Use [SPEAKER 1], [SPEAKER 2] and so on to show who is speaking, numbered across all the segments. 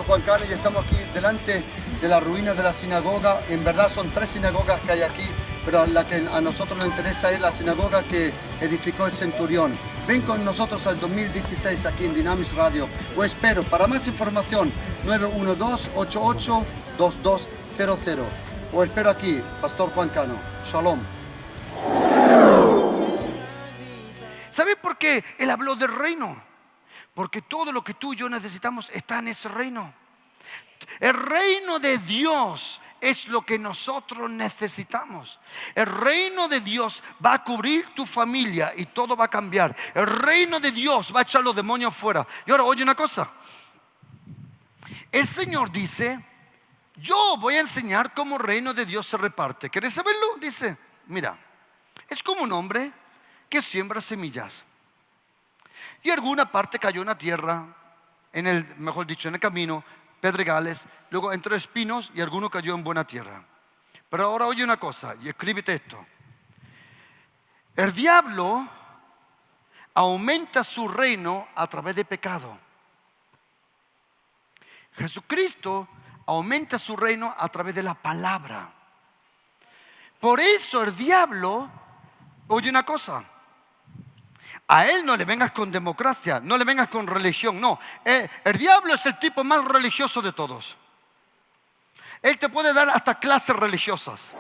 [SPEAKER 1] Juan Cano y estamos aquí delante de la ruina de la sinagoga. En verdad son 3 sinagogas que hay aquí, pero la que a nosotros nos interesa es la sinagoga que edificó el centurión. Ven con nosotros al 2016 aquí en Dynamis Radio. O espero, para más información, 912-88-2200. O espero aquí, Pastor Juan Cano. Shalom.
[SPEAKER 2] ¿Sabe por qué él habló del reino? Porque todo lo que tú y yo necesitamos está en ese reino. El reino de Dios es lo que nosotros necesitamos. El reino de Dios va a cubrir tu familia y todo va a cambiar. El reino de Dios va a echar los demonios fuera. Y ahora oye una cosa. El Señor dice: yo voy a enseñar cómo el reino de Dios se reparte. ¿Quieres saberlo? Dice, mira, es como un hombre que siembra semillas. Y alguna parte cayó en la tierra, mejor dicho, en el camino, pedregales, luego entre espinos y alguno cayó en buena tierra. Pero ahora oye una cosa y escríbete esto. El diablo aumenta su reino a través de pecado. Jesucristo aumenta su reino a través de la palabra. Por eso el diablo, oye una cosa, a él no le vengas con democracia, no le vengas con religión, no. El diablo es el tipo más religioso de todos. Él te puede dar hasta clases religiosas.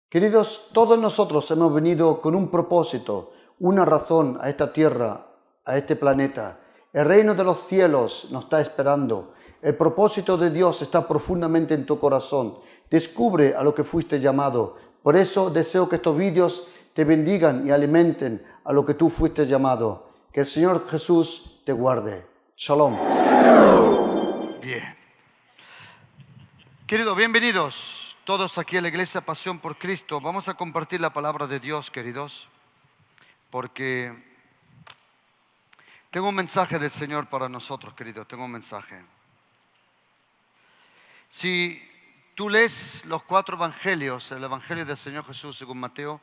[SPEAKER 1] Queridos, todos nosotros hemos venido con un propósito, una razón a esta tierra, a este planeta. El reino de los cielos nos está esperando. El propósito de Dios está profundamente en tu corazón. Descubre a lo que fuiste llamado. Por eso deseo que estos vídeos te bendigan y alimenten a lo que tú fuiste llamado. Que el Señor Jesús te guarde. Shalom.
[SPEAKER 2] Bien. Queridos, bienvenidos todos aquí a la Iglesia Pasión por Cristo. Vamos a compartir la palabra de Dios, queridos, porque tengo un mensaje del Señor para nosotros, queridos. Tengo un mensaje. Si tú lees los 4 evangelios, el evangelio del Señor Jesús según Mateo,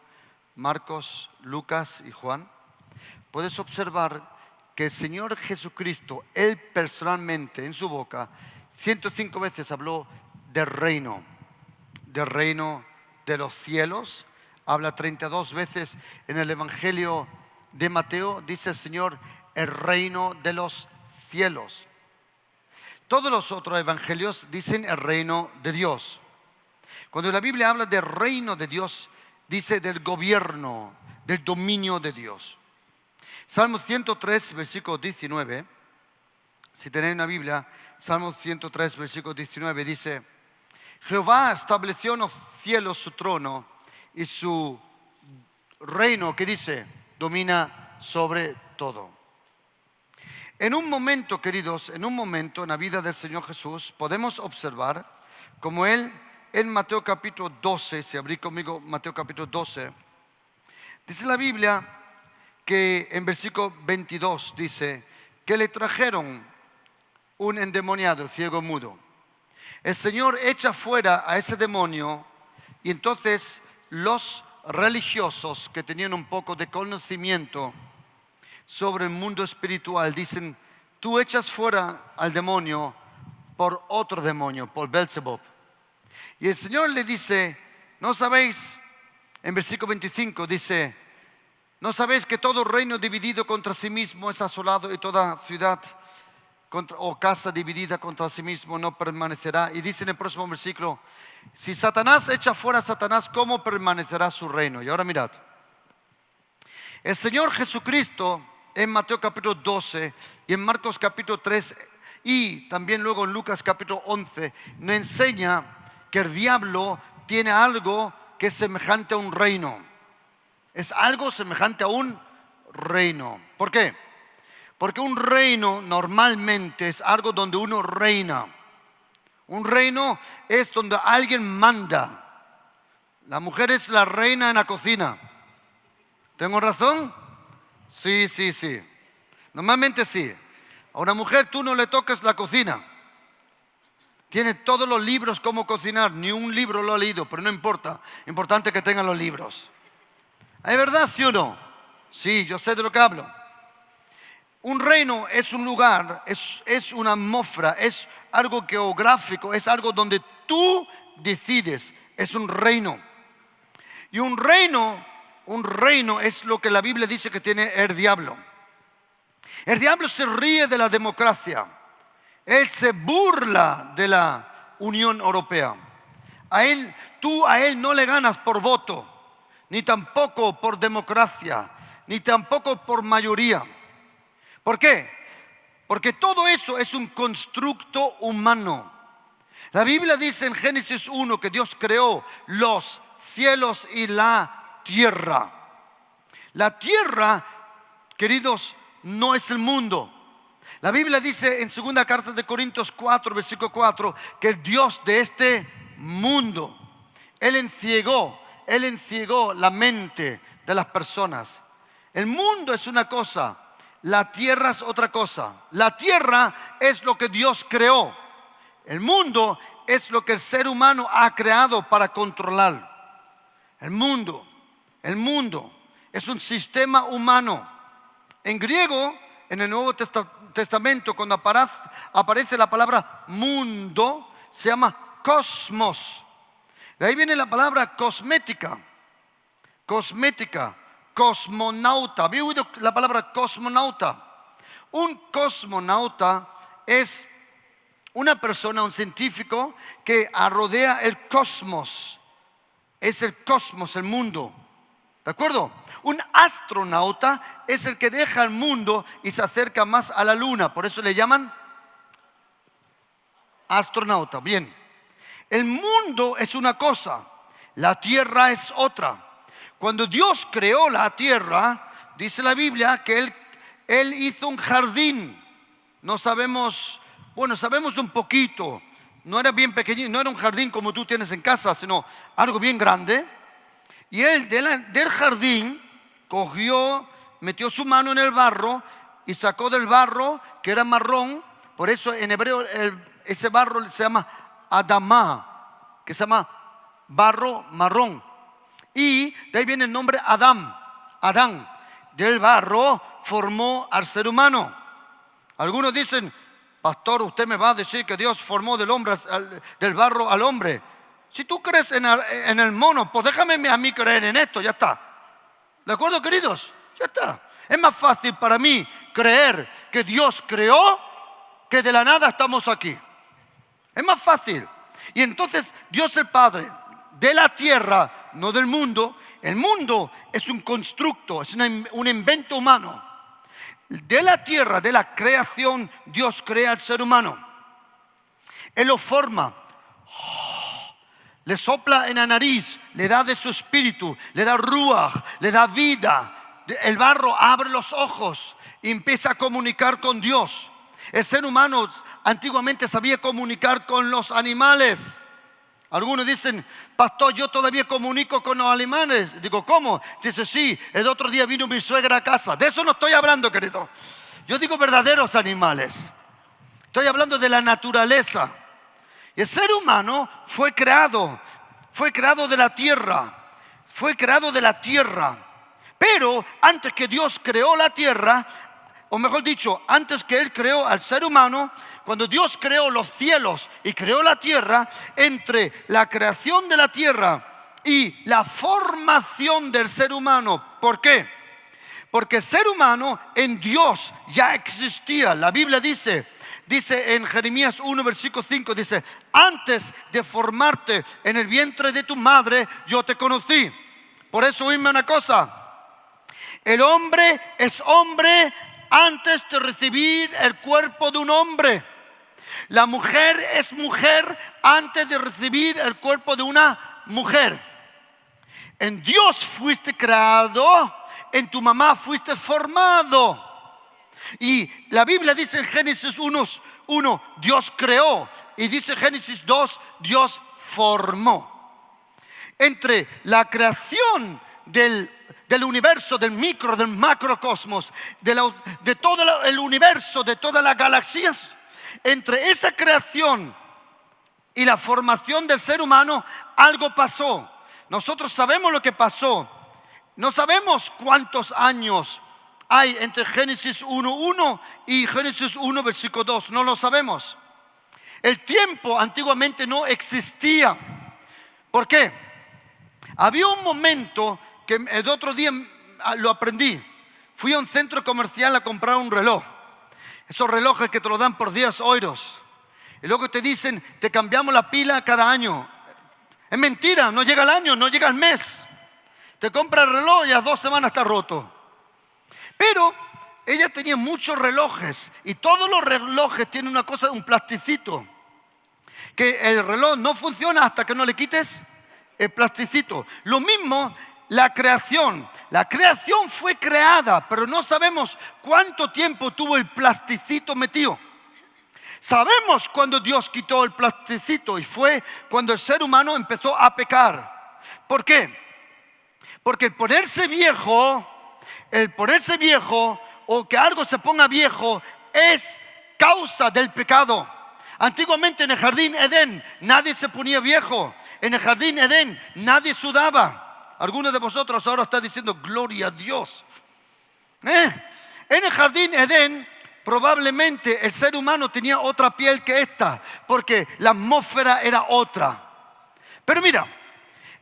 [SPEAKER 2] Marcos, Lucas y Juan, puedes observar que el Señor Jesucristo, Él personalmente en su boca, 105 veces habló del reino de los cielos. Habla 32 veces en el Evangelio de Mateo, dice el Señor, el reino de los cielos. Todos los otros evangelios dicen el reino de Dios. Cuando la Biblia habla del reino de Dios, dice del gobierno, del dominio de Dios. Salmo 103, versículo 19. Si tenéis una Biblia, Salmo 103, versículo 19 dice: Jehová estableció en los cielos su trono y su reino, que dice, domina sobre todo. En un momento, queridos, en la vida del Señor Jesús, podemos observar como Él, en Mateo capítulo 12, si abrís conmigo Mateo capítulo 12, dice la Biblia que en versículo 22 dice que le trajeron un endemoniado, ciego mudo. El Señor echa fuera a ese demonio y entonces los religiosos que tenían un poco de conocimiento sobre el mundo espiritual dicen: tú echas fuera al demonio por otro demonio, por Belzebub. Y el Señor le dice: ¿no sabéis? En versículo 25 dice: ¿no sabéis que todo reino dividido contra sí mismo es asolado y toda ciudad o casa dividida contra sí mismo no permanecerá? Y dice en el próximo versículo: si Satanás echa fuera a Satanás, ¿cómo permanecerá su reino? Y ahora mirad, el Señor Jesucristo en Mateo capítulo 12 y en Marcos capítulo 3 y también luego en Lucas capítulo 11 nos enseña que el diablo tiene algo que es semejante a un reino. Es algo semejante a un reino. ¿Por qué? Porque un reino normalmente es algo donde uno reina. Un reino es donde alguien manda. La mujer es la reina en la cocina. ¿Tengo razón? Sí. Normalmente sí. A una mujer tú no le toques la cocina. Tiene todos los libros cómo cocinar. Ni un libro lo ha leído, pero no importa. Importante que tengan los libros. ¿Es verdad, sí o no? Sí, yo sé de lo que hablo. Un reino es un lugar, es una atmósfera, es algo geográfico, es algo donde tú decides, es un reino. Y un reino es lo que la Biblia dice que tiene el diablo. El diablo se ríe de la democracia. Él se burla de la Unión Europea. Tú a él no le ganas por voto, ni tampoco por democracia, ni tampoco por mayoría. ¿Por qué? Porque todo eso es un constructo humano. La Biblia dice en Génesis 1 que Dios creó los cielos y la tierra. La tierra, queridos, no es el mundo. La Biblia dice en 2 carta de Corintios 4, versículo 4, que el Dios de este mundo, Él enciegó la mente de las personas. El mundo es una cosa, la tierra es otra cosa. La tierra es lo que Dios creó. El mundo es lo que el ser humano ha creado para controlar. El mundo es un sistema humano. En griego, en el Nuevo Testamento, cuando aparece la palabra mundo, se llama cosmos. De ahí viene la palabra cosmética, cosmonauta. ¿Había oído la palabra cosmonauta? Un cosmonauta es una persona, un científico que rodea el cosmos. Es el cosmos, el mundo. ¿De acuerdo? Un astronauta es el que deja el mundo y se acerca más a la luna. Por eso le llaman astronauta. Bien. El mundo es una cosa, la tierra es otra. Cuando Dios creó la tierra, dice la Biblia que Él hizo un jardín. No sabemos, sabemos un poquito. No era bien pequeñito, no era un jardín como tú tienes en casa, sino algo bien grande. Y Él del jardín cogió, metió su mano en el barro y sacó del barro, que era marrón. Por eso en hebreo ese barro se llama Adamá, que se llama barro marrón. Y de ahí viene el nombre Adán. Del barro formó al ser humano. Algunos dicen, pastor, usted me va a decir que Dios formó del barro al hombre. Si tú crees en el mono, pues déjame a mí creer en esto, ya está. ¿De acuerdo, queridos? Ya está. Es más fácil para mí creer que Dios creó que de la nada estamos aquí. Es más fácil. Y entonces Dios el Padre de la tierra, no del mundo. El mundo es un constructo, es un invento humano. De la tierra, de la creación, Dios crea al ser humano. Él lo forma. Le sopla en la nariz, le da de su espíritu, le da ruaj, le da vida. El barro abre los ojos y empieza a comunicar con Dios. El ser humano antiguamente sabía comunicar con los animales. Algunos dicen, pastor, yo todavía comunico con los animales. Digo, ¿cómo? Dice, sí, el otro día vino mi suegra a casa. De eso no estoy hablando, querido. Yo digo verdaderos animales. Estoy hablando de la naturaleza. Y el ser humano fue creado de la tierra. Fue creado de la tierra. Pero antes que Dios creó la tierra, o mejor dicho, antes que Él creó al ser humano, cuando Dios creó los cielos y creó la tierra, entre la creación de la tierra y la formación del ser humano. ¿Por qué? Porque el ser humano en Dios ya existía. La Biblia dice en Jeremías 1, versículo 5, dice, antes de formarte en el vientre de tu madre, yo te conocí. Por eso oíme una cosa. El hombre es hombre antes de recibir el cuerpo de un hombre. La mujer es mujer antes de recibir el cuerpo de una mujer. En Dios fuiste creado, en tu mamá fuiste formado. Y la Biblia dice en Génesis 1, Dios creó. Y dice Génesis 2, Dios formó. Entre la creación del universo, del micro, del macrocosmos, de todo el universo, de todas las galaxias, entre esa creación y la formación del ser humano, algo pasó. Nosotros sabemos lo que pasó. No sabemos cuántos años hay entre Génesis 1:1 y Génesis 1, versículo 2? No lo sabemos. El tiempo antiguamente no existía. ¿Por qué? Había un momento que el otro día lo aprendí. Fui a un centro comercial a comprar un reloj. Esos relojes que te lo dan por 10 euros. Y luego te dicen, te cambiamos la pila cada año. Es mentira, no llega el año, no llega el mes. Te compra el reloj y a 2 semanas está roto. Pero ella tenía muchos relojes y todos los relojes tienen una cosa, un plasticito. Que el reloj no funciona hasta que no le quites el plasticito. Lo mismo la creación. La creación fue creada, pero no sabemos cuánto tiempo tuvo el plasticito metido. Sabemos cuando Dios quitó el plasticito y fue cuando el ser humano empezó a pecar. ¿Por qué? Porque el ponerse viejo o que algo se ponga viejo es causa del pecado. Antiguamente en el jardín Edén nadie se ponía viejo. En el jardín Edén nadie sudaba. Algunos de vosotros ahora están diciendo gloria a Dios. En el jardín Edén probablemente el ser humano tenía otra piel que esta, porque la atmósfera era otra. Pero mira,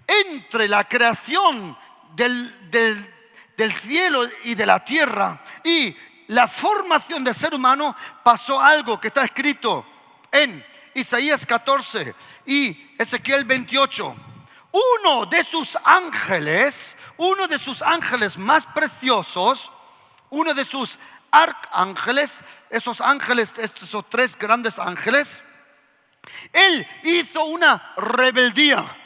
[SPEAKER 2] entre la creación del cielo y de la tierra y la formación del ser humano pasó algo que está escrito en Isaías 14 y Ezequiel 28. Uno de sus ángeles más preciosos, uno de sus arcángeles, esos 3 grandes ángeles, él hizo una rebeldía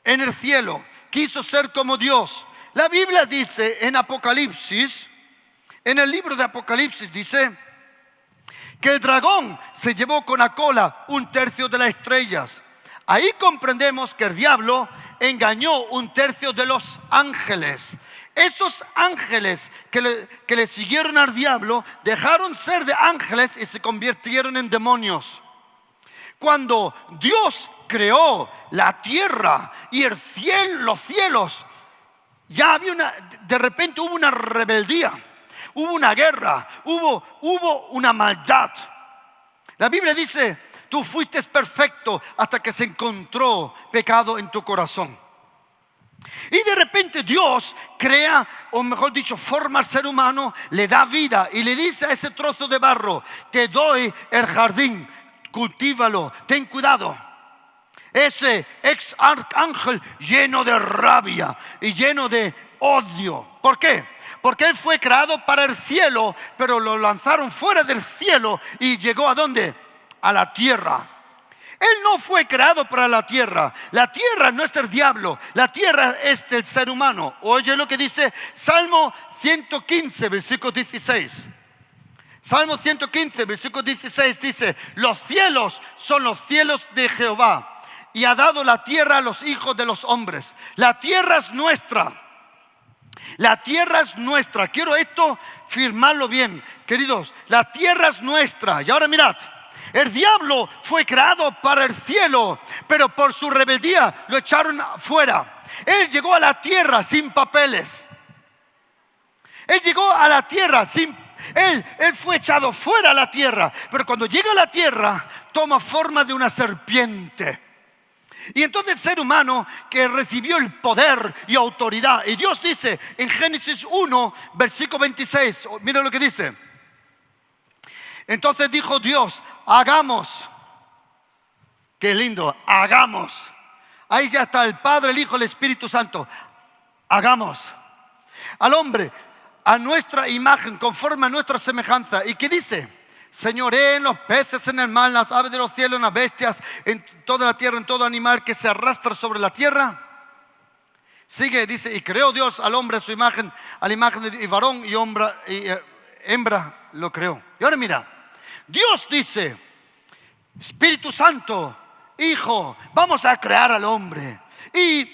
[SPEAKER 2] en el cielo, quiso ser como Dios. La Biblia dice en Apocalipsis, en el libro de Apocalipsis dice que el dragón se llevó con la cola 1/3 de las estrellas. Ahí comprendemos que el diablo engañó 1/3 de los ángeles. Esos ángeles que le siguieron al diablo dejaron ser de ángeles y se convirtieron en demonios. Cuando Dios creó la tierra y el cielo, los cielos, ya había de repente hubo una rebeldía, hubo una guerra, hubo una maldad. La Biblia dice, tú fuiste perfecto hasta que se encontró pecado en tu corazón. Y de repente Dios crea, o mejor dicho, forma al ser humano, le da vida y le dice a ese trozo de barro, te doy el jardín, cultívalo, ten cuidado. Ese ex arcángel lleno de rabia y lleno de odio. ¿Por qué? Porque él fue creado para el cielo, pero lo lanzaron fuera del cielo y llegó ¿a dónde? A la tierra. Él no fue creado para la tierra. La tierra no es el diablo, la tierra es del ser humano. Oye lo que dice Salmo 115, versículo 16. Salmo 115, versículo 16 dice, los cielos son los cielos de Jehová y ha dado la tierra a los hijos de los hombres. La tierra es nuestra. La tierra es nuestra. Quiero esto firmarlo bien, queridos. La tierra es nuestra. Y ahora mirad, el diablo fue creado para el cielo, pero por su rebeldía lo echaron fuera. Él llegó a la tierra sin papeles. Él llegó a la tierra Él fue echado fuera a la tierra, pero cuando llega a la tierra toma forma de una serpiente. Y entonces el ser humano que recibió el poder y autoridad, y Dios dice en Génesis 1, versículo 26, mira lo que dice. Entonces dijo Dios, hagamos. Qué lindo, hagamos. Ahí ya está el Padre, el Hijo, el Espíritu Santo. Hagamos al hombre a nuestra imagen, conforme a nuestra semejanza. ¿Y qué dice? Señoreen los peces en el mar, en las aves de los cielos, en las bestias, en toda la tierra, en todo animal que se arrastra sobre la tierra. Sigue, dice, y creó Dios al hombre a su imagen, a la imagen de varón y hembra lo creó. Y ahora mira, Dios dice, Espíritu Santo, Hijo, vamos a crear al hombre. Y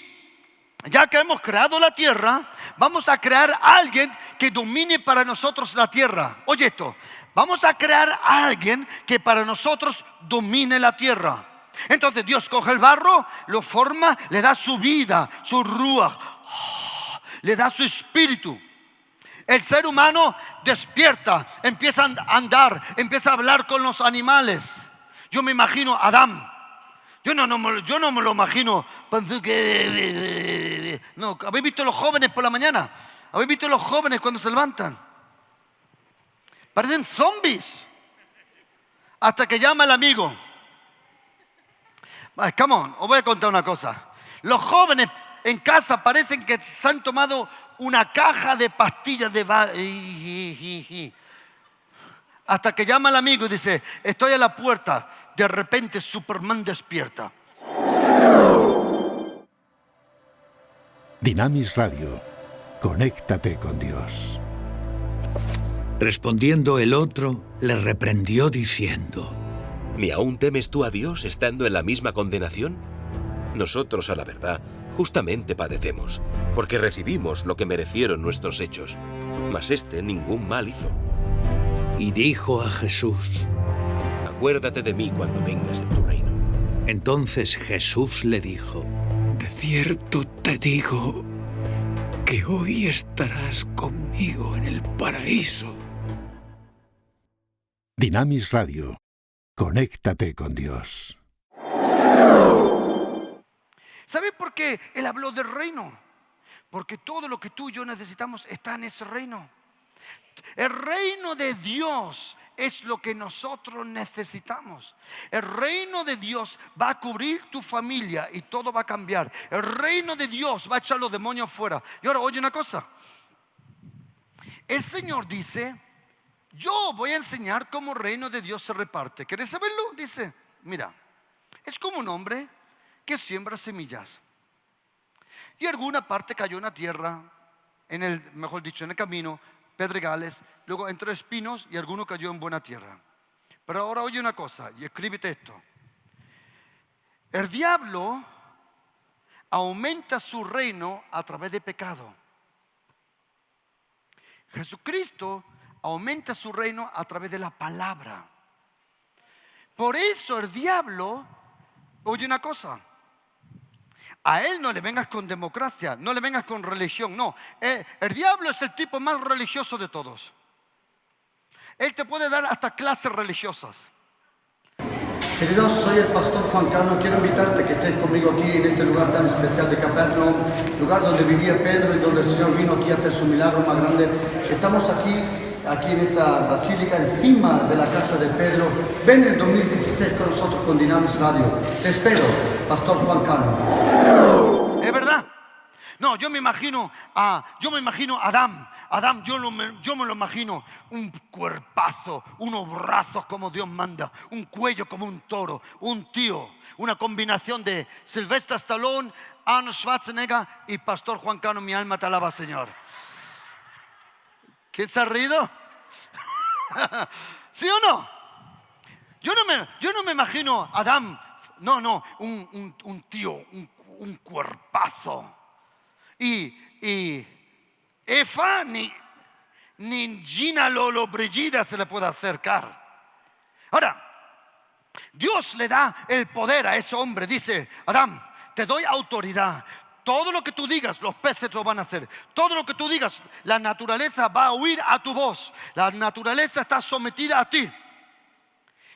[SPEAKER 2] ya que hemos creado la tierra, vamos a crear a alguien que domine para nosotros la tierra. Oye esto, vamos a crear a alguien que para nosotros domine la tierra. Entonces Dios coge el barro, lo forma, le da su vida, su ruach, le da su espíritu. El ser humano despierta, empieza a andar, empieza a hablar con los animales. Yo me imagino a Adán. Yo no me lo imagino. No, ¿habéis visto los jóvenes por la mañana? ¿Habéis visto los jóvenes cuando se levantan? Parecen zombies. Hasta que llama el amigo. Come on, os voy a contar una cosa. Los jóvenes en casa parecen que se han tomado una caja de pastillas de... Hasta que llama el amigo y dice, estoy a la puerta. De repente Superman despierta.
[SPEAKER 3] Dynamis Radio. Conéctate con Dios.
[SPEAKER 4] Respondiendo el otro, le reprendió diciendo:
[SPEAKER 5] ¿Ni aún temes tú a Dios estando en la misma condenación? Nosotros, a la verdad, justamente padecemos, porque recibimos lo que merecieron nuestros hechos, mas éste ningún mal hizo.
[SPEAKER 4] Y dijo a Jesús:
[SPEAKER 5] Acuérdate de mí cuando vengas en tu reino.
[SPEAKER 4] Entonces Jesús le dijo:
[SPEAKER 6] De cierto te digo que hoy estarás conmigo en el paraíso.
[SPEAKER 3] Dynamis Radio. Conéctate con Dios.
[SPEAKER 2] ¿Sabes por qué Él habló del reino? Porque todo lo que tú y yo necesitamos está en ese reino. El reino de Dios es lo que nosotros necesitamos. El reino de Dios va a cubrir tu familia y todo va a cambiar. El reino de Dios va a echar los demonios fuera. Y ahora oye una cosa. El Señor dice, yo voy a enseñar cómo el reino de Dios se reparte. ¿Quieres saberlo? Dice, mira, es como un hombre que siembra semillas. Y alguna parte cayó en la tierra, mejor dicho, en el camino, pedregales, luego entre espinos y alguno cayó en buena tierra. Pero ahora oye una cosa y escríbete esto. El diablo aumenta su reino a través de pecado. Jesucristo aumenta su reino a través de la palabra. Por eso el diablo, oye una cosa, a él no le vengas con democracia, no le vengas con religión, no. El diablo es el tipo más religioso de todos. Él te puede dar hasta clases religiosas.
[SPEAKER 1] Queridos, soy el pastor Juan Cano. Quiero invitarte que estés conmigo aquí en este lugar tan especial de Capernaum, lugar donde vivía Pedro y donde el Señor vino aquí a hacer su milagro más grande. Estamos aquí en esta basílica, encima de la casa de Pedro. Ven el 2016 con nosotros con Dynamis Radio. Te espero, pastor Juan Cano.
[SPEAKER 2] ¿Es verdad? No, yo me imagino a Adán. Adán, yo me lo imagino un cuerpazo, unos brazos como Dios manda, un cuello como un toro, un tío, una combinación de Sylvester Stallone, Arnold Schwarzenegger y pastor Juan Cano. Mi alma te alaba, Señor. ¿Quién se ha reído? ¿Sí o no? Yo no me imagino a Adán, un tío, un cuerpazo. Y Eva ni Gina Lollobrigida se le puede acercar. Ahora, Dios le da el poder a ese hombre. Dice, Adán, te doy autoridad. Todo lo que tú digas, los peces lo van a hacer. Todo lo que tú digas, la naturaleza va a oír a tu voz. La naturaleza está sometida a ti.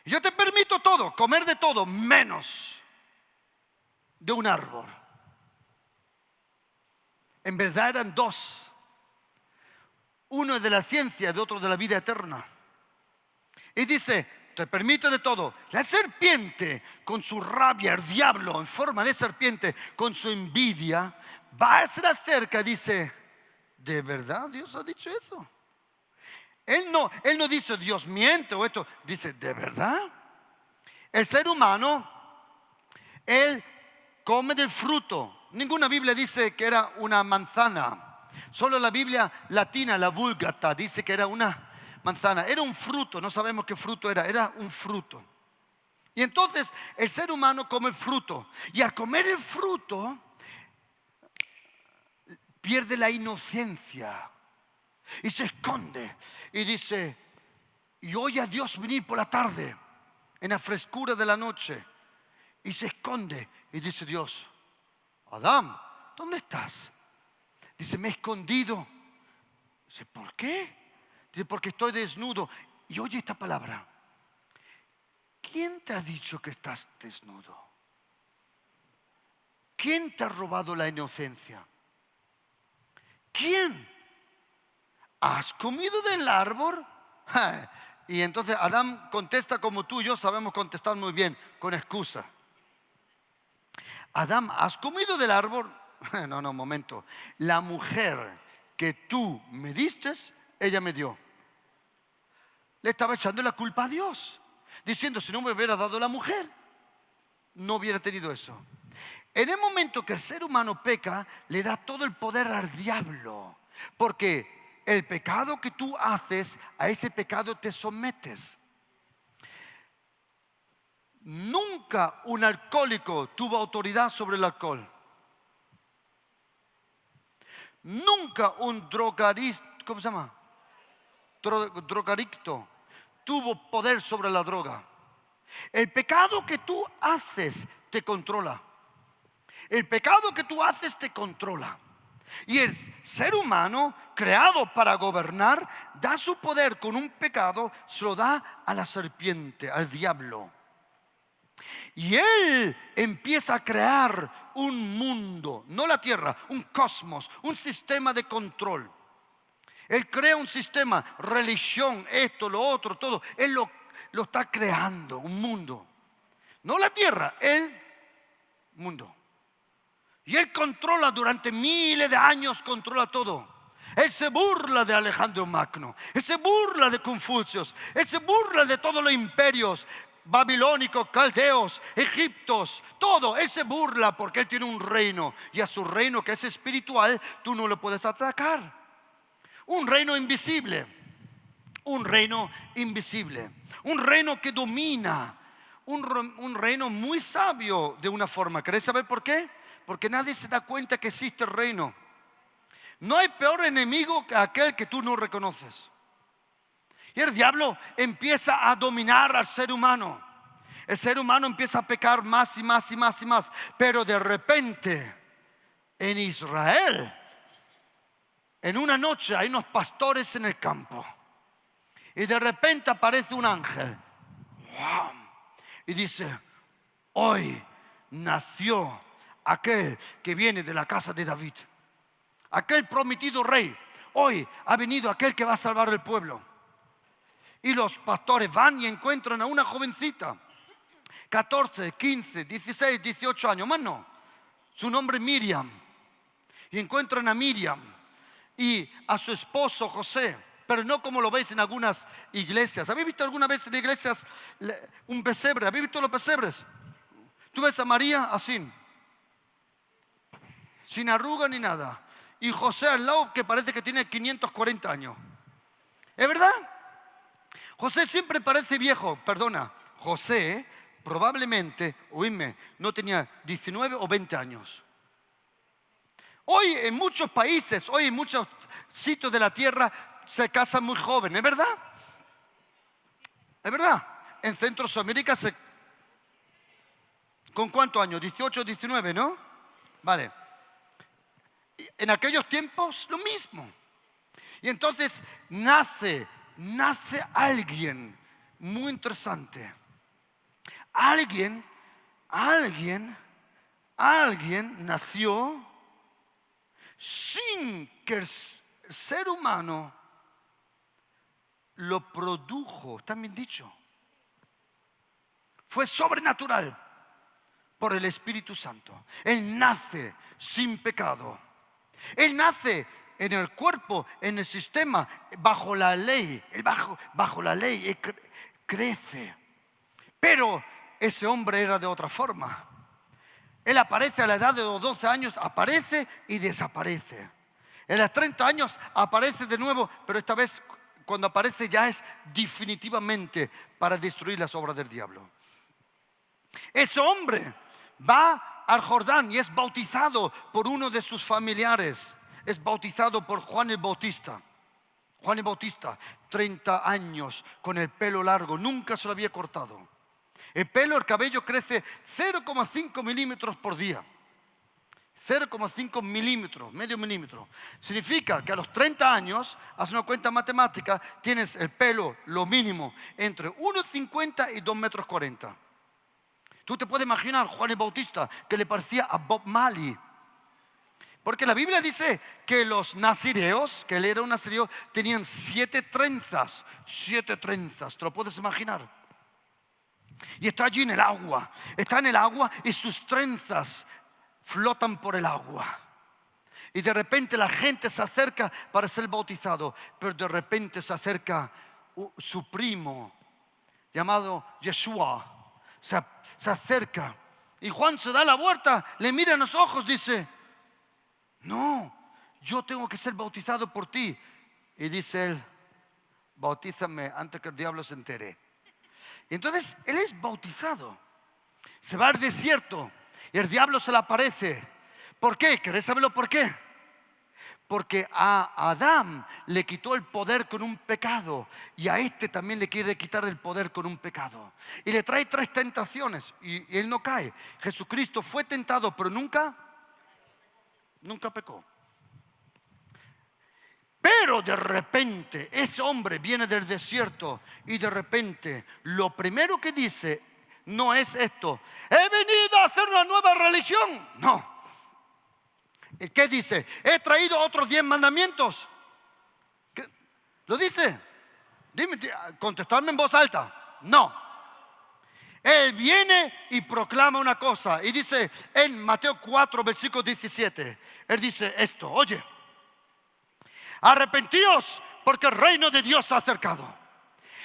[SPEAKER 2] Y yo te permito todo, comer de todo, menos de un árbol. En verdad eran dos. Uno es de la ciencia y otro de la vida eterna. Y dice, te permito de todo. La serpiente, con su rabia, el diablo en forma de serpiente, con su envidia, va a se le acerca y dice, ¿de verdad Dios ha dicho eso? Él no dice Dios miente o esto. Dice, ¿de verdad? El ser humano, él come del fruto. Ninguna Biblia dice que era una manzana. Solo la Biblia latina, la Vulgata, dice que era una manzana. Era un fruto, no sabemos qué fruto era un fruto. Y entonces el ser humano come el fruto. Y al comer el fruto, pierde la inocencia. Y se esconde. Y dice, y oye a Dios venir por la tarde, en la frescura de la noche. Y se esconde. Y dice Dios, Adán, ¿dónde estás? Dice, me he escondido. Dice, ¿por qué? Dice, porque estoy desnudo. Y oye esta palabra. ¿Quién te ha dicho que estás desnudo? ¿Quién te ha robado la inocencia? ¿Quién? ¿Has comido del árbol? Y entonces Adán contesta como tú y yo sabemos contestar muy bien, con excusa. Adán, ¿has comido del árbol? No, un momento. La mujer que tú me diste, ella me dio. Le estaba echando la culpa a Dios, diciendo, si no me hubiera dado la mujer, no hubiera tenido eso. En el momento que el ser humano peca, le da todo el poder al diablo, porque el pecado que tú haces, a ese pecado te sometes. Nunca un alcohólico tuvo autoridad sobre el alcohol. Nunca un drogadicto, ¿cómo se llama? Drogadicto tuvo poder sobre la droga. El pecado que tú haces te controla. El pecado que tú haces te controla. Y el ser humano, creado para gobernar, da su poder con un pecado, se lo da a la serpiente, al diablo. Y él empieza a crear un mundo, no la tierra, un cosmos, un sistema de control. Él crea un sistema, religión, esto, lo otro, todo. Él lo está creando, un mundo. No la tierra, el mundo. Y él controla durante miles de años, controla todo. Él se burla de Alejandro Magno. Él se burla de Confucio. Él se burla de todos los imperios babilónicos, caldeos, egiptos, todo. Él se burla porque él tiene un reino. Y a su reino, que es espiritual, tú no lo puedes atacar. Un reino invisible. Un reino invisible. Un reino que domina. Un reino muy sabio de una forma. ¿Querés saber por qué? Porque nadie se da cuenta que existe el reino. No hay peor enemigo que aquel que tú no reconoces. Y el diablo empieza a dominar al ser humano. El ser humano empieza a pecar más y más y más y más. Pero de repente, en Israel, en una noche hay unos pastores en el campo. Y de repente aparece un ángel. Y dice, hoy nació aquel que viene de la casa de David, aquel prometido rey. Hoy ha venido aquel que va a salvar el pueblo. Y los pastores van y encuentran a una jovencita, 14, 15, 16, 18 años, más no. Su nombre es Miriam. Y encuentran a Miriam y a su esposo José, pero no como lo veis en algunas iglesias. ¿Habéis visto alguna vez en iglesias un pesebre? ¿Habéis visto los pesebres? Tú ves a María así, sin arruga ni nada. Y José al lado, que parece que tiene 540 años. ¿Es verdad? José siempre parece viejo. Perdona, José probablemente, oídme, no tenía 19 o 20 años. Hoy en muchos países, hoy en muchos sitios de la tierra se casan muy jóvenes. ¿Es verdad? ¿Es verdad? En Centroamérica ¿con cuántos años? 18, 19, ¿no? Vale. En aquellos tiempos lo mismo. Y entonces nace alguien muy interesante. Alguien nació sin que el ser humano lo produjo. ¿Está bien dicho? Fue sobrenatural por el Espíritu Santo. Él nace sin pecado. Él nace en el cuerpo, en el sistema, bajo la ley. Él bajo la ley él crece. Pero ese hombre era de otra forma. Él aparece a la edad de los 12 años, aparece y desaparece. En los 30 años aparece de nuevo, pero esta vez cuando aparece ya es definitivamente para destruir las obras del diablo. Ese hombre va al Jordán y es bautizado por uno de sus familiares. Es bautizado por Juan el Bautista. Juan el Bautista, 30 años con el pelo largo, nunca se lo había cortado. El cabello crece 0,5 milímetros por día. 0,5 milímetros, medio milímetro. Significa que a los 30 años, haz una cuenta matemática, tienes el pelo, lo mínimo, entre 1,50 y 2,40 metros. Tú te puedes imaginar Juan el Bautista, que le parecía a Bob Marley. Porque la Biblia dice que los nazireos, que él era un nazireo, tenían 7 trenzas. 7 trenzas, ¿te lo puedes imaginar? Y está allí en el agua. Está en el agua y sus trenzas flotan por el agua. Y de repente la gente se acerca para ser bautizado. Pero de repente se acerca su primo, llamado Yeshua. Se acerca. Y Juan se da la vuelta, le mira en los ojos, dice: no, yo tengo que ser bautizado por ti. Y dice él: bautízame antes que el diablo se entere. Y entonces él es bautizado. Se va al desierto y el diablo se le aparece. ¿Por qué? ¿Querés saberlo por qué? Porque a Adán le quitó el poder con un pecado, y a este también le quiere quitar el poder con un pecado. Y le trae 3 tentaciones y él no cae. Jesucristo fue tentado, pero nunca pecó. Pero de repente ese hombre viene del desierto y de repente lo primero que dice no es esto: he venido a hacer una nueva religión. No. ¿Qué dice? He traído otros 10 mandamientos. ¿Qué? ¿Lo dice? Dime, contestadme en voz alta. No. Él viene y proclama una cosa y dice en Mateo 4, versículo 17. Él dice esto: oye, arrepentíos porque el reino de Dios se ha acercado.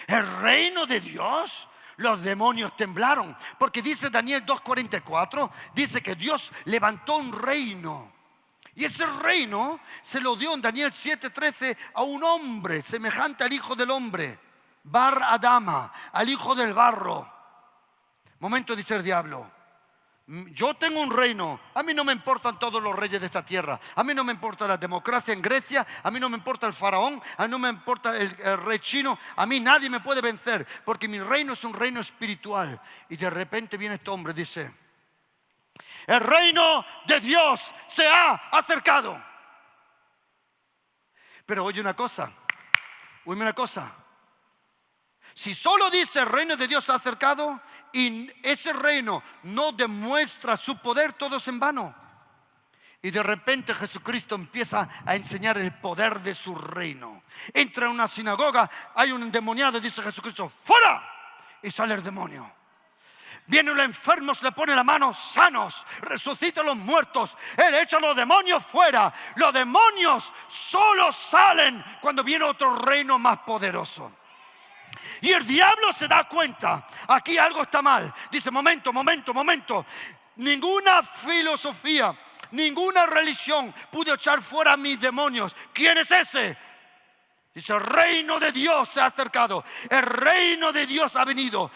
[SPEAKER 2] El reino de Dios. Los demonios temblaron, porque dice Daniel 2:44, dice que Dios levantó un reino. Y ese reino se lo dio en Daniel 7:13 a un hombre semejante al hijo del hombre, Bar Adama, al hijo del barro. Momento, dice el diablo: yo tengo un reino. A mí no me importan todos los reyes de esta tierra. A mí no me importa la democracia en Grecia. A mí no me importa el faraón. A mí no me importa el rey chino. A mí nadie me puede vencer, porque mi reino es un reino espiritual. Y de repente viene este hombre y dice: el reino de Dios se ha acercado. Pero oye una cosa. Si solo dice el reino de Dios se ha acercado y ese reino no demuestra su poder, todo es en vano. Y de repente Jesucristo empieza a enseñar el poder de su reino. Entra en una sinagoga, hay un endemoniado y dice Jesucristo: ¡fuera! Y sale el demonio. Vienen los enfermos, le pone la mano, sanos. Resucita a los muertos. Él echa a los demonios fuera. Los demonios solo salen cuando viene otro reino más poderoso. Y el diablo se da cuenta: aquí algo está mal. Dice: momento. Ninguna filosofía, ninguna religión pudo echar fuera a mis demonios. ¿Quién es ese? Dice: el reino de Dios se ha acercado. El reino de Dios ha venido.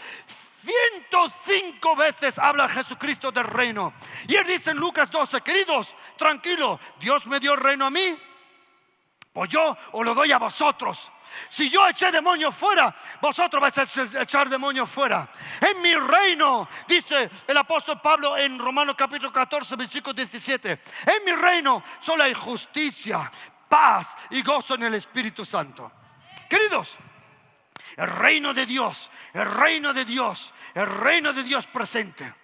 [SPEAKER 2] 105 veces habla Jesucristo del reino. Y él dice en Lucas 12: queridos, tranquilos, Dios me dio el reino a mí, pues yo os lo doy a vosotros. Si yo eché demonios fuera, vosotros vais a echar demonios fuera. En mi reino, dice el apóstol Pablo en Romanos capítulo 14, versículo 17, en mi reino solo hay justicia, paz y gozo en el Espíritu Santo. Queridos, el reino de Dios presente.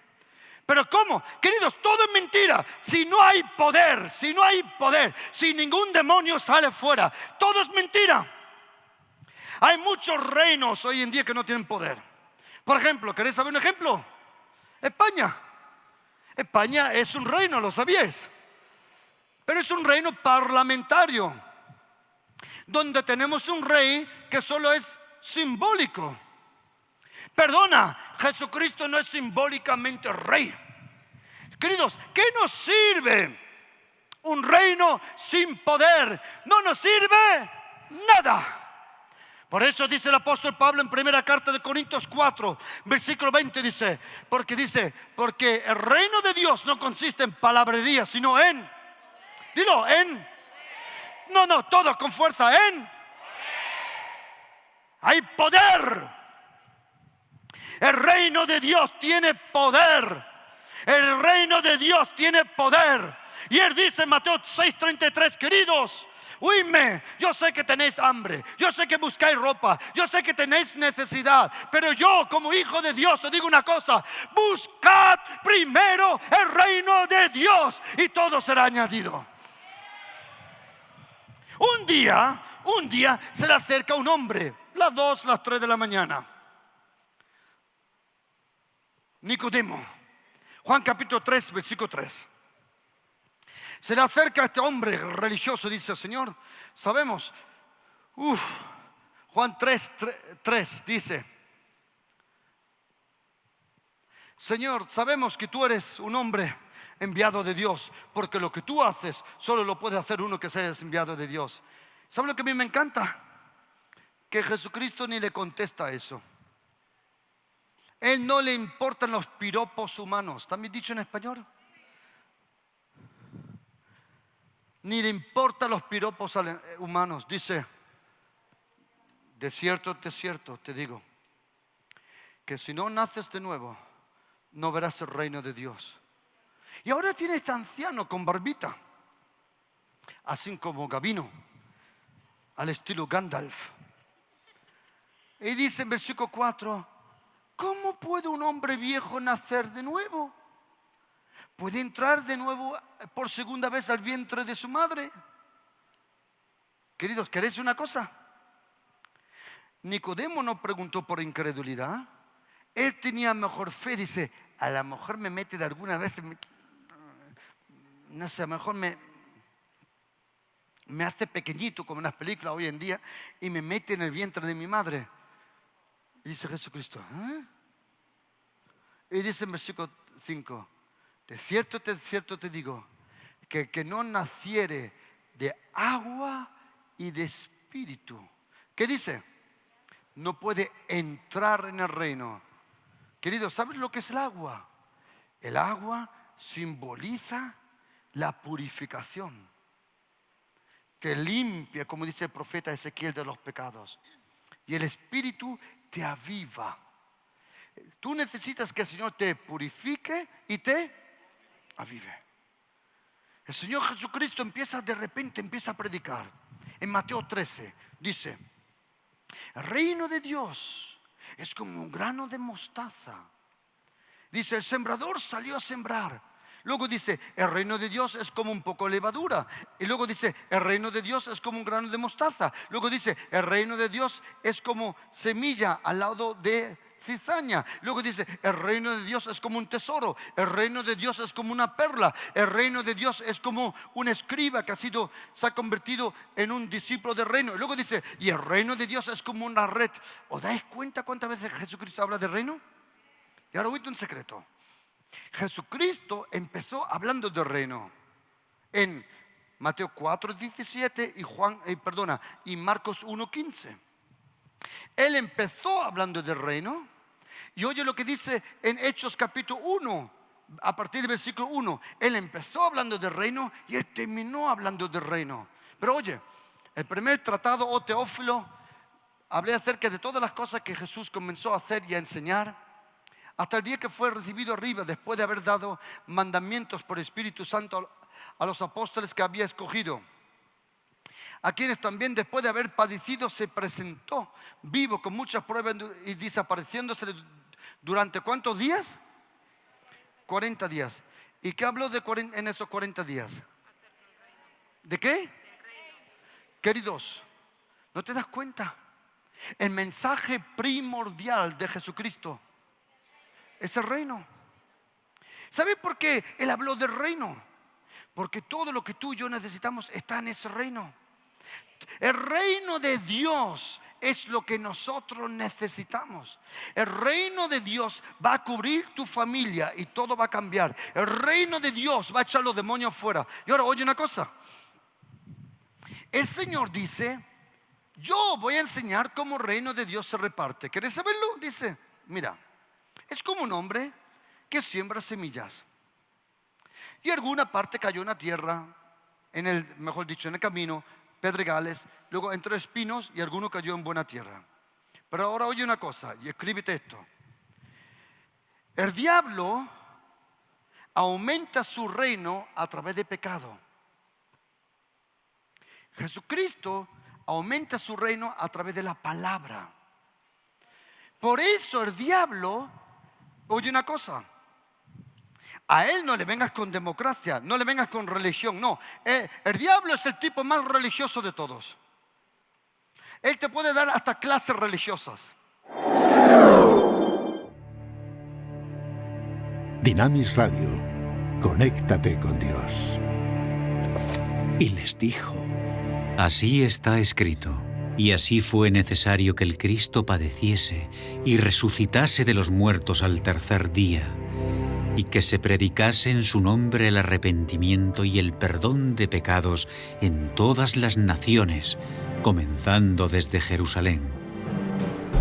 [SPEAKER 2] Pero ¿cómo? Queridos, todo es mentira. Si no hay poder, si ningún demonio sale fuera, todo es mentira. Hay muchos reinos hoy en día que no tienen poder. Por ejemplo, ¿queréis saber un ejemplo? España. España es un reino, ¿lo sabíais? Pero es un reino parlamentario, donde tenemos un rey que solo es simbólico. Perdona, Jesucristo no es simbólicamente rey. Queridos, ¿qué nos sirve un reino sin poder? No nos sirve nada. Por eso dice el apóstol Pablo en primera carta de Corintios 4, versículo 20, porque el reino de Dios no consiste en palabrería, sino en, dilo, en, no, todos con fuerza, en, hay poder. El reino de Dios tiene poder. El reino de Dios tiene poder. Y Él dice en Mateo 6:33, queridos, oídme, yo sé que tenéis hambre, yo sé que buscáis ropa, yo sé que tenéis necesidad, pero yo como hijo de Dios os digo una cosa: buscad primero el reino de Dios y todo será añadido. Un día se le acerca un hombre, las 2, las 3 de la mañana. Nicodemo, Juan capítulo 3, versículo 3. Se le acerca a este hombre religioso y dice: Señor, sabemos, Juan 3 dice: Señor, sabemos que tú eres un hombre enviado de Dios, porque lo que tú haces solo lo puede hacer uno que sea enviado de Dios. ¿Sabe lo que a mí me encanta? Que Jesucristo ni le contesta eso. Él no le importan los piropos humanos. ¿También dicho en español? Ni le importan los piropos humanos. Dice: de cierto te digo, que si no naces de nuevo, no verás el reino de Dios. Y ahora tiene este anciano con barbita, así como Gabino, al estilo Gandalf. Y dice en versículo 4: ¿cómo puede un hombre viejo nacer de nuevo? ¿Puede entrar de nuevo por segunda vez al vientre de su madre? Queridos, ¿queréis una cosa? Nicodemo no preguntó por incredulidad. Él tenía mejor fe. Dice: a lo mejor me mete de alguna vez, no sé, a lo mejor me hace pequeñito como en las películas hoy en día y me mete en el vientre de mi madre. Y dice Jesucristo: ¿eh? Y dice en versículo 5: de cierto te digo, que el que no naciere de agua y de espíritu, ¿qué dice? No puede entrar en el reino. Queridos, ¿sabes lo que es el agua? El agua simboliza la purificación. Te limpia, como dice el profeta Ezequiel, de los pecados. Y el espíritu te aviva. Tú necesitas que el Señor te purifique y te avive. El Señor Jesucristo de repente empieza a predicar. En Mateo 13 dice: el reino de Dios es como un grano de mostaza. Dice: el sembrador salió a sembrar. Luego dice: el reino de Dios es como un poco de levadura. Y luego dice: el reino de Dios es como un grano de mostaza. Luego dice: el reino de Dios es como semilla al lado de cizaña. Luego dice: el reino de Dios es como un tesoro. El reino de Dios es como una perla. El reino de Dios es como un escriba que se ha convertido en un discípulo del reino. Y luego dice: y el reino de Dios es como una red. ¿Os dais cuenta cuántas veces Jesucristo habla del reino? Y ahora oído un secreto. Jesucristo empezó hablando del reino en Mateo 4:17 y Marcos 1:15. Él empezó hablando del reino. Y oye lo que dice en Hechos capítulo 1, a partir del versículo 1. Él empezó hablando del reino y él terminó hablando del reino. Pero oye, el primer tratado, oh Teófilo, hablé acerca de todas las cosas que Jesús comenzó a hacer y a enseñar, hasta el día que fue recibido arriba, después de haber dado mandamientos por Espíritu Santo a los apóstoles que había escogido, a quienes también después de haber padecido se presentó vivo con muchas pruebas y desapareciéndose durante ¿cuántos días? 40 días. ¿Y qué habló en esos 40 días? ¿De qué? Queridos, ¿no te das cuenta? El mensaje primordial de Jesucristo es el reino. ¿Sabes por qué Él habló del reino? Porque todo lo que tú y yo necesitamos está en ese reino. El reino de Dios es lo que nosotros necesitamos. El reino de Dios va a cubrir tu familia y todo va a cambiar. El reino de Dios va a echar los demonios fuera. Y ahora oye una cosa. El Señor dice: yo voy a enseñar cómo el reino de Dios se reparte. ¿Quieres saberlo? Dice: mira, es como un hombre que siembra semillas. Y alguna parte cayó en la tierra, en el camino, pedregales, luego entre espinos y alguno cayó en buena tierra. Pero ahora oye una cosa y escríbete esto. El diablo aumenta su reino a través de pecado. Jesucristo aumenta su reino a través de la palabra. Por eso el diablo, oye una cosa, a él no le vengas con democracia, no le vengas con religión, no. El diablo es el tipo más religioso de todos. Él te puede dar hasta clases religiosas.
[SPEAKER 3] Dynamis Radio. Conéctate con Dios.
[SPEAKER 4] Y les dijo:
[SPEAKER 7] Así está escrito, y así fue necesario que el Cristo padeciese y resucitase de los muertos al tercer día, y que se predicase en su nombre el arrepentimiento y el perdón de pecados en todas las naciones, comenzando desde Jerusalén.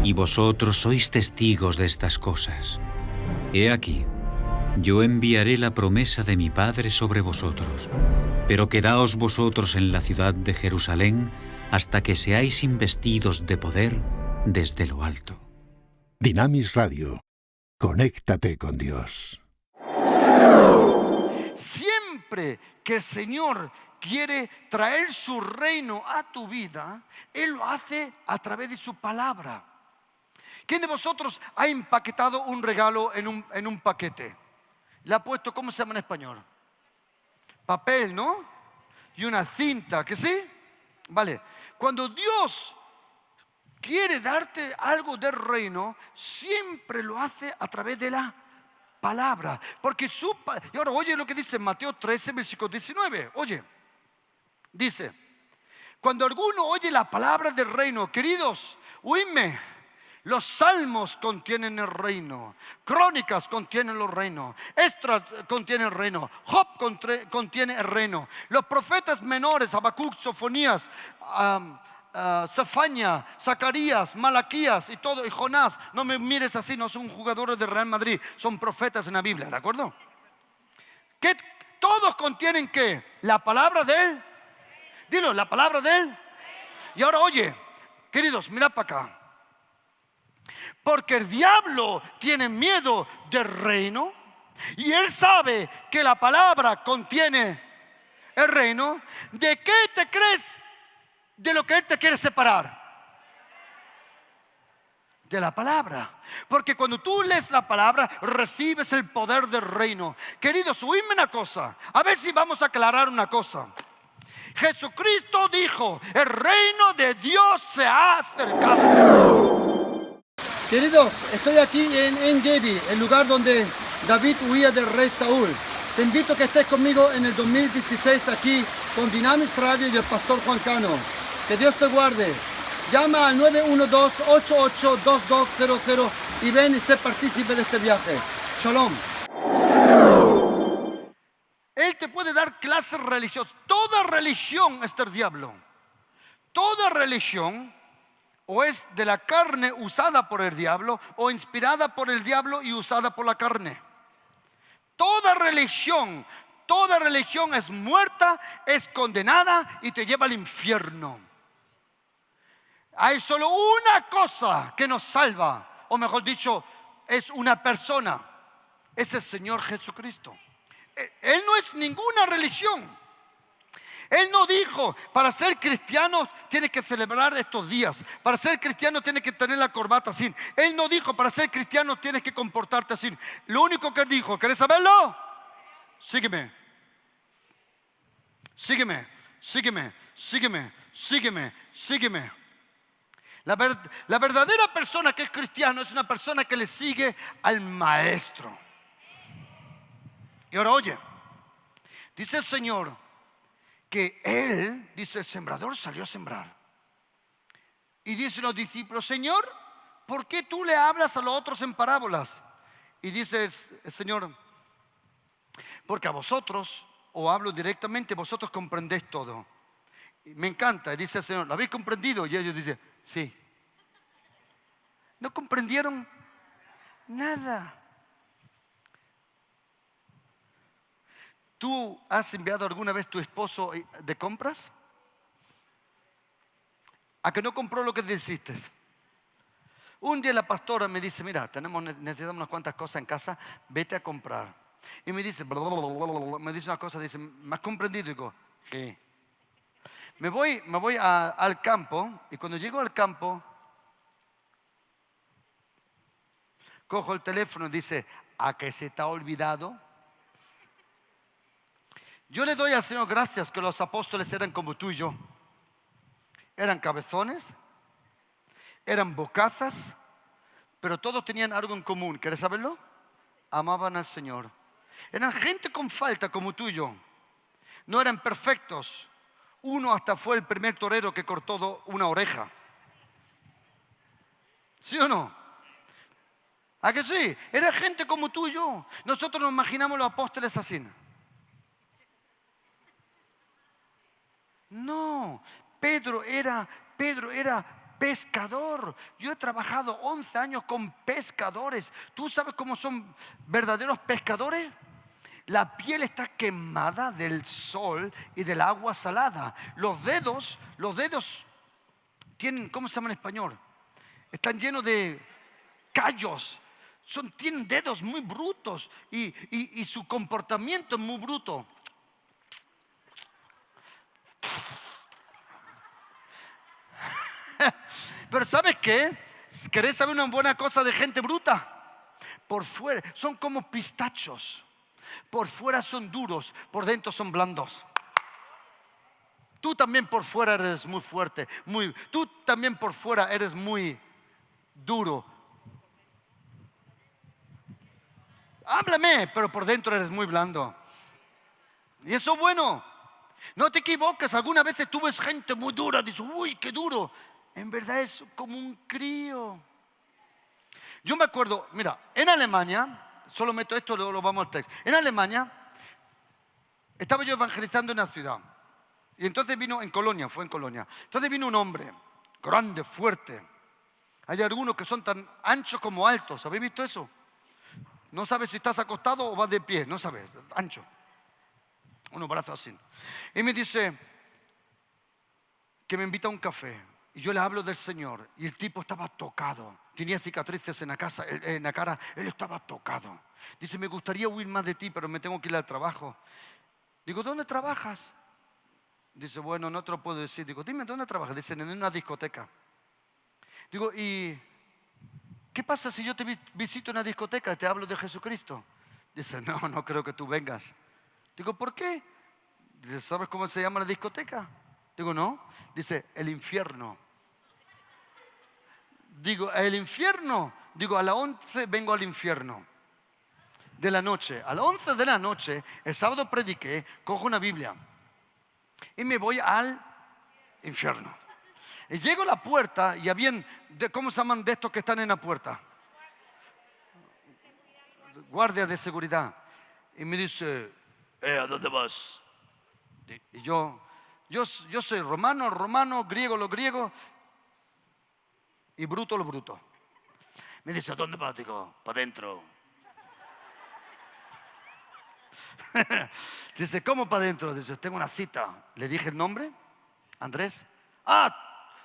[SPEAKER 7] Y vosotros sois testigos de estas cosas. He aquí, yo enviaré la promesa de mi Padre sobre vosotros, pero quedaos vosotros en la ciudad de Jerusalén hasta que seáis investidos de poder desde lo alto.
[SPEAKER 3] Dynamis Radio. Conéctate con Dios.
[SPEAKER 2] Siempre que el Señor quiere traer su reino a tu vida, Él lo hace a través de su palabra. ¿Quién de vosotros ha empaquetado un regalo en un paquete? Le ha puesto, ¿cómo se llama en español? Papel, ¿no? Y una cinta, ¿que sí? Vale. Cuando Dios quiere darte algo del reino, siempre lo hace a través de la palabra. Porque y ahora oye lo que dice Mateo 13, versículo 19. Oye, dice: cuando alguno oye la palabra del reino, queridos, oídme. Los salmos contienen el reino, crónicas contienen el reino, Esdras contiene el reino, Job contiene el reino, los profetas menores, Habacuc, Sofonías, Sefania, Zacarías, Malaquías y todo, y Jonás. No me mires así, no son jugadores de Real Madrid, son profetas en la Biblia, ¿de acuerdo? Que todos contienen ¿qué? La palabra de Él. Dilo, la palabra de Él. Y ahora oye, queridos, mirad para acá. Porque el diablo tiene miedo del reino y él sabe que la palabra contiene el reino. ¿De qué te crees? De lo que él te quiere separar. De la palabra. Porque cuando tú lees la palabra, recibes el poder del reino. Queridos, oídme una cosa. A ver si vamos a aclarar una cosa. Jesucristo dijo: el reino de Dios se ha acercado.
[SPEAKER 1] Queridos, estoy aquí en En-Gedi, el lugar donde David huía del rey Saúl. Te invito a que estés conmigo en el 2016 aquí con Dynamis Radio y el pastor Juan Cano. Que Dios te guarde. Llama al 912-882200 y ven y sé partícipe de este viaje. Shalom.
[SPEAKER 2] Él te puede dar clases religiosas. Toda religión es del diablo. Toda religión o es de la carne usada por el diablo, o inspirada por el diablo y usada por la carne. Toda religión es muerta, es condenada y te lleva al infierno. Hay solo una cosa que nos salva, o mejor dicho, es una persona. Es el Señor Jesucristo. Él no es ninguna religión. Él no dijo: para ser cristiano tienes que celebrar estos días. Para ser cristiano tienes que tener la corbata así. Él no dijo: para ser cristiano tienes que comportarte así. Lo único que él dijo: ¿querés saberlo? Sígueme. Sígueme, sígueme, sígueme, sígueme, sígueme. La verdadera persona que es cristiano es una persona que le sigue al maestro. Y ahora oye, dice el Señor que Él, dice, el sembrador salió a sembrar. Y dicen los discípulos: Señor, ¿por qué tú le hablas a los otros en parábolas? Y dice el Señor: porque a vosotros, o hablo directamente, vosotros comprendéis todo. Y me encanta, dice el Señor: ¿lo habéis comprendido? Y ellos dicen: sí. No comprendieron nada. ¿Tú has enviado alguna vez tu esposo de compras? ¿A que no compró lo que deciste? Un día la pastora me dice: mira, necesitamos unas cuantas cosas en casa, vete a comprar. Y me dice, me dice una cosa, dice, ¿me has comprendido? Y digo, sí. Me voy al campo y cuando llego al campo, cojo el teléfono y dice, ¿a qué se te ha olvidado? Yo le doy al Señor gracias que los apóstoles eran como tú y yo. Eran cabezones, eran bocazas, pero todos tenían algo en común. ¿Quieres saberlo? Amaban al Señor. Eran gente con falta como tú y yo. No eran perfectos. Uno hasta fue el primer torero que cortó una oreja. ¿Sí o no? ¿A que sí? Era gente como tú y yo. Nosotros nos imaginamos los apóstoles así. No, Pedro era pescador. Yo he trabajado 11 años con pescadores. ¿Tú sabes cómo son verdaderos pescadores? La piel está quemada del sol y del agua salada. Los dedos tienen, ¿cómo se llama en español? Están llenos de callos. Tienen dedos muy brutos y su comportamiento es muy bruto. Pero ¿sabes qué? ¿Querés saber una buena cosa de gente bruta? Por fuera son como pistachos. Por fuera son duros, por dentro son blandos. Tú también por fuera eres muy fuerte, tú también por fuera eres muy duro. Háblame, pero por dentro eres muy blando. Y eso es bueno. No te equivoques, algunas veces tú ves gente muy dura, dices, uy, qué duro. En verdad es como un crío. Yo me acuerdo, mira, en Alemania, solo meto esto, luego lo vamos al texto. En Alemania, estaba yo evangelizando en una ciudad. Y entonces vino, fue en Colonia. Entonces vino un hombre, grande, fuerte. Hay algunos que son tan anchos como altos. ¿Habéis visto eso? No sabes si estás acostado o vas de pie, no sabes, ancho. Unos brazos así. Y me dice que me invita a un café. Y yo le hablo del Señor. Y el tipo estaba tocado. Tenía cicatrices en la cara. Él estaba tocado. Dice, me gustaría huir más de ti, pero me tengo que ir al trabajo. Digo, ¿dónde trabajas? Dice, bueno, no te lo puedo decir. Digo, dime, ¿dónde trabajas? Dice, en una discoteca. Digo, ¿y qué pasa si yo te visito en una discoteca y te hablo de Jesucristo? Dice, no creo que tú vengas. Digo, ¿por qué? Dice, ¿sabes cómo se llama la discoteca? Digo, no. Dice, el infierno. Digo, ¿el infierno? Digo, a las 11 vengo al infierno. De la noche. A las 11 de la noche, el sábado prediqué, cojo una Biblia. Y me voy al infierno. Y llego a la puerta y habían, ¿cómo se llaman de estos que están en la puerta? Guardias de seguridad. Y me dice, ¿a dónde vas? Y yo soy romano, griego lo griego y bruto lo bruto. Me dice, ¿a dónde vas? Digo, para adentro. Dice, ¿cómo para adentro? Dice, tengo una cita. Le dije el nombre, Andrés.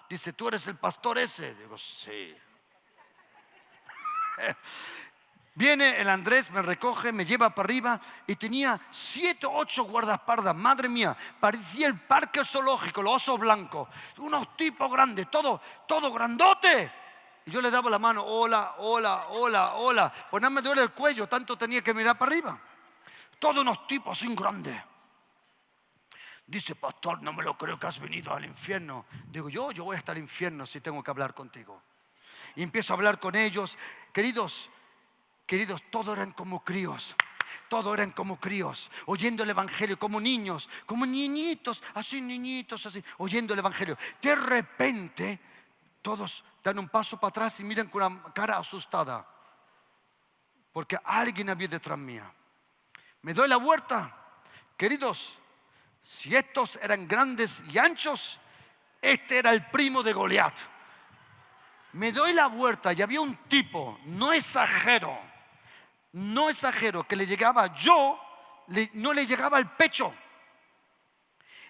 [SPEAKER 2] Dice, ¿tú eres el pastor ese? Digo, sí. Viene el Andrés, me recoge, me lleva para arriba y tenía 7 o 8 guardaespaldas. Madre mía, parecía el parque zoológico, los osos blancos. Unos tipos grandes, todo grandote. Y yo le daba la mano, hola. Pues nada me duele el cuello, tanto tenía que mirar para arriba. Todos unos tipos así grandes. Dice, pastor, no me lo creo que has venido al infierno. Digo, yo voy a estar al infierno si tengo que hablar contigo. Y empiezo a hablar con ellos. Queridos, todos eran como críos. Todos eran como críos, oyendo el evangelio, como niños, como niñitos, así, oyendo el evangelio. De repente, todos dan un paso para atrás y miran con una cara asustada. Porque alguien había detrás mía. Me doy la vuelta. Queridos, si estos eran grandes y anchos, este era el primo de Goliat. Me doy la vuelta y había un tipo, no exagero, que le llegaba, no le llegaba al pecho.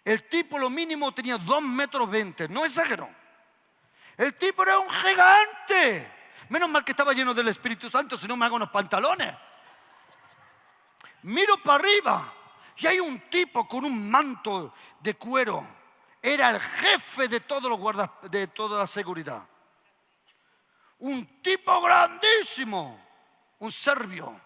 [SPEAKER 2] El tipo lo mínimo tenía 2,20 m, no exagero. El tipo era un gigante. Menos mal que estaba lleno del Espíritu Santo, si no me hago unos pantalones. Miro para arriba y hay un tipo con un manto de cuero. Era el jefe de todos los guardas, de toda la seguridad. Un tipo grandísimo, un serbio.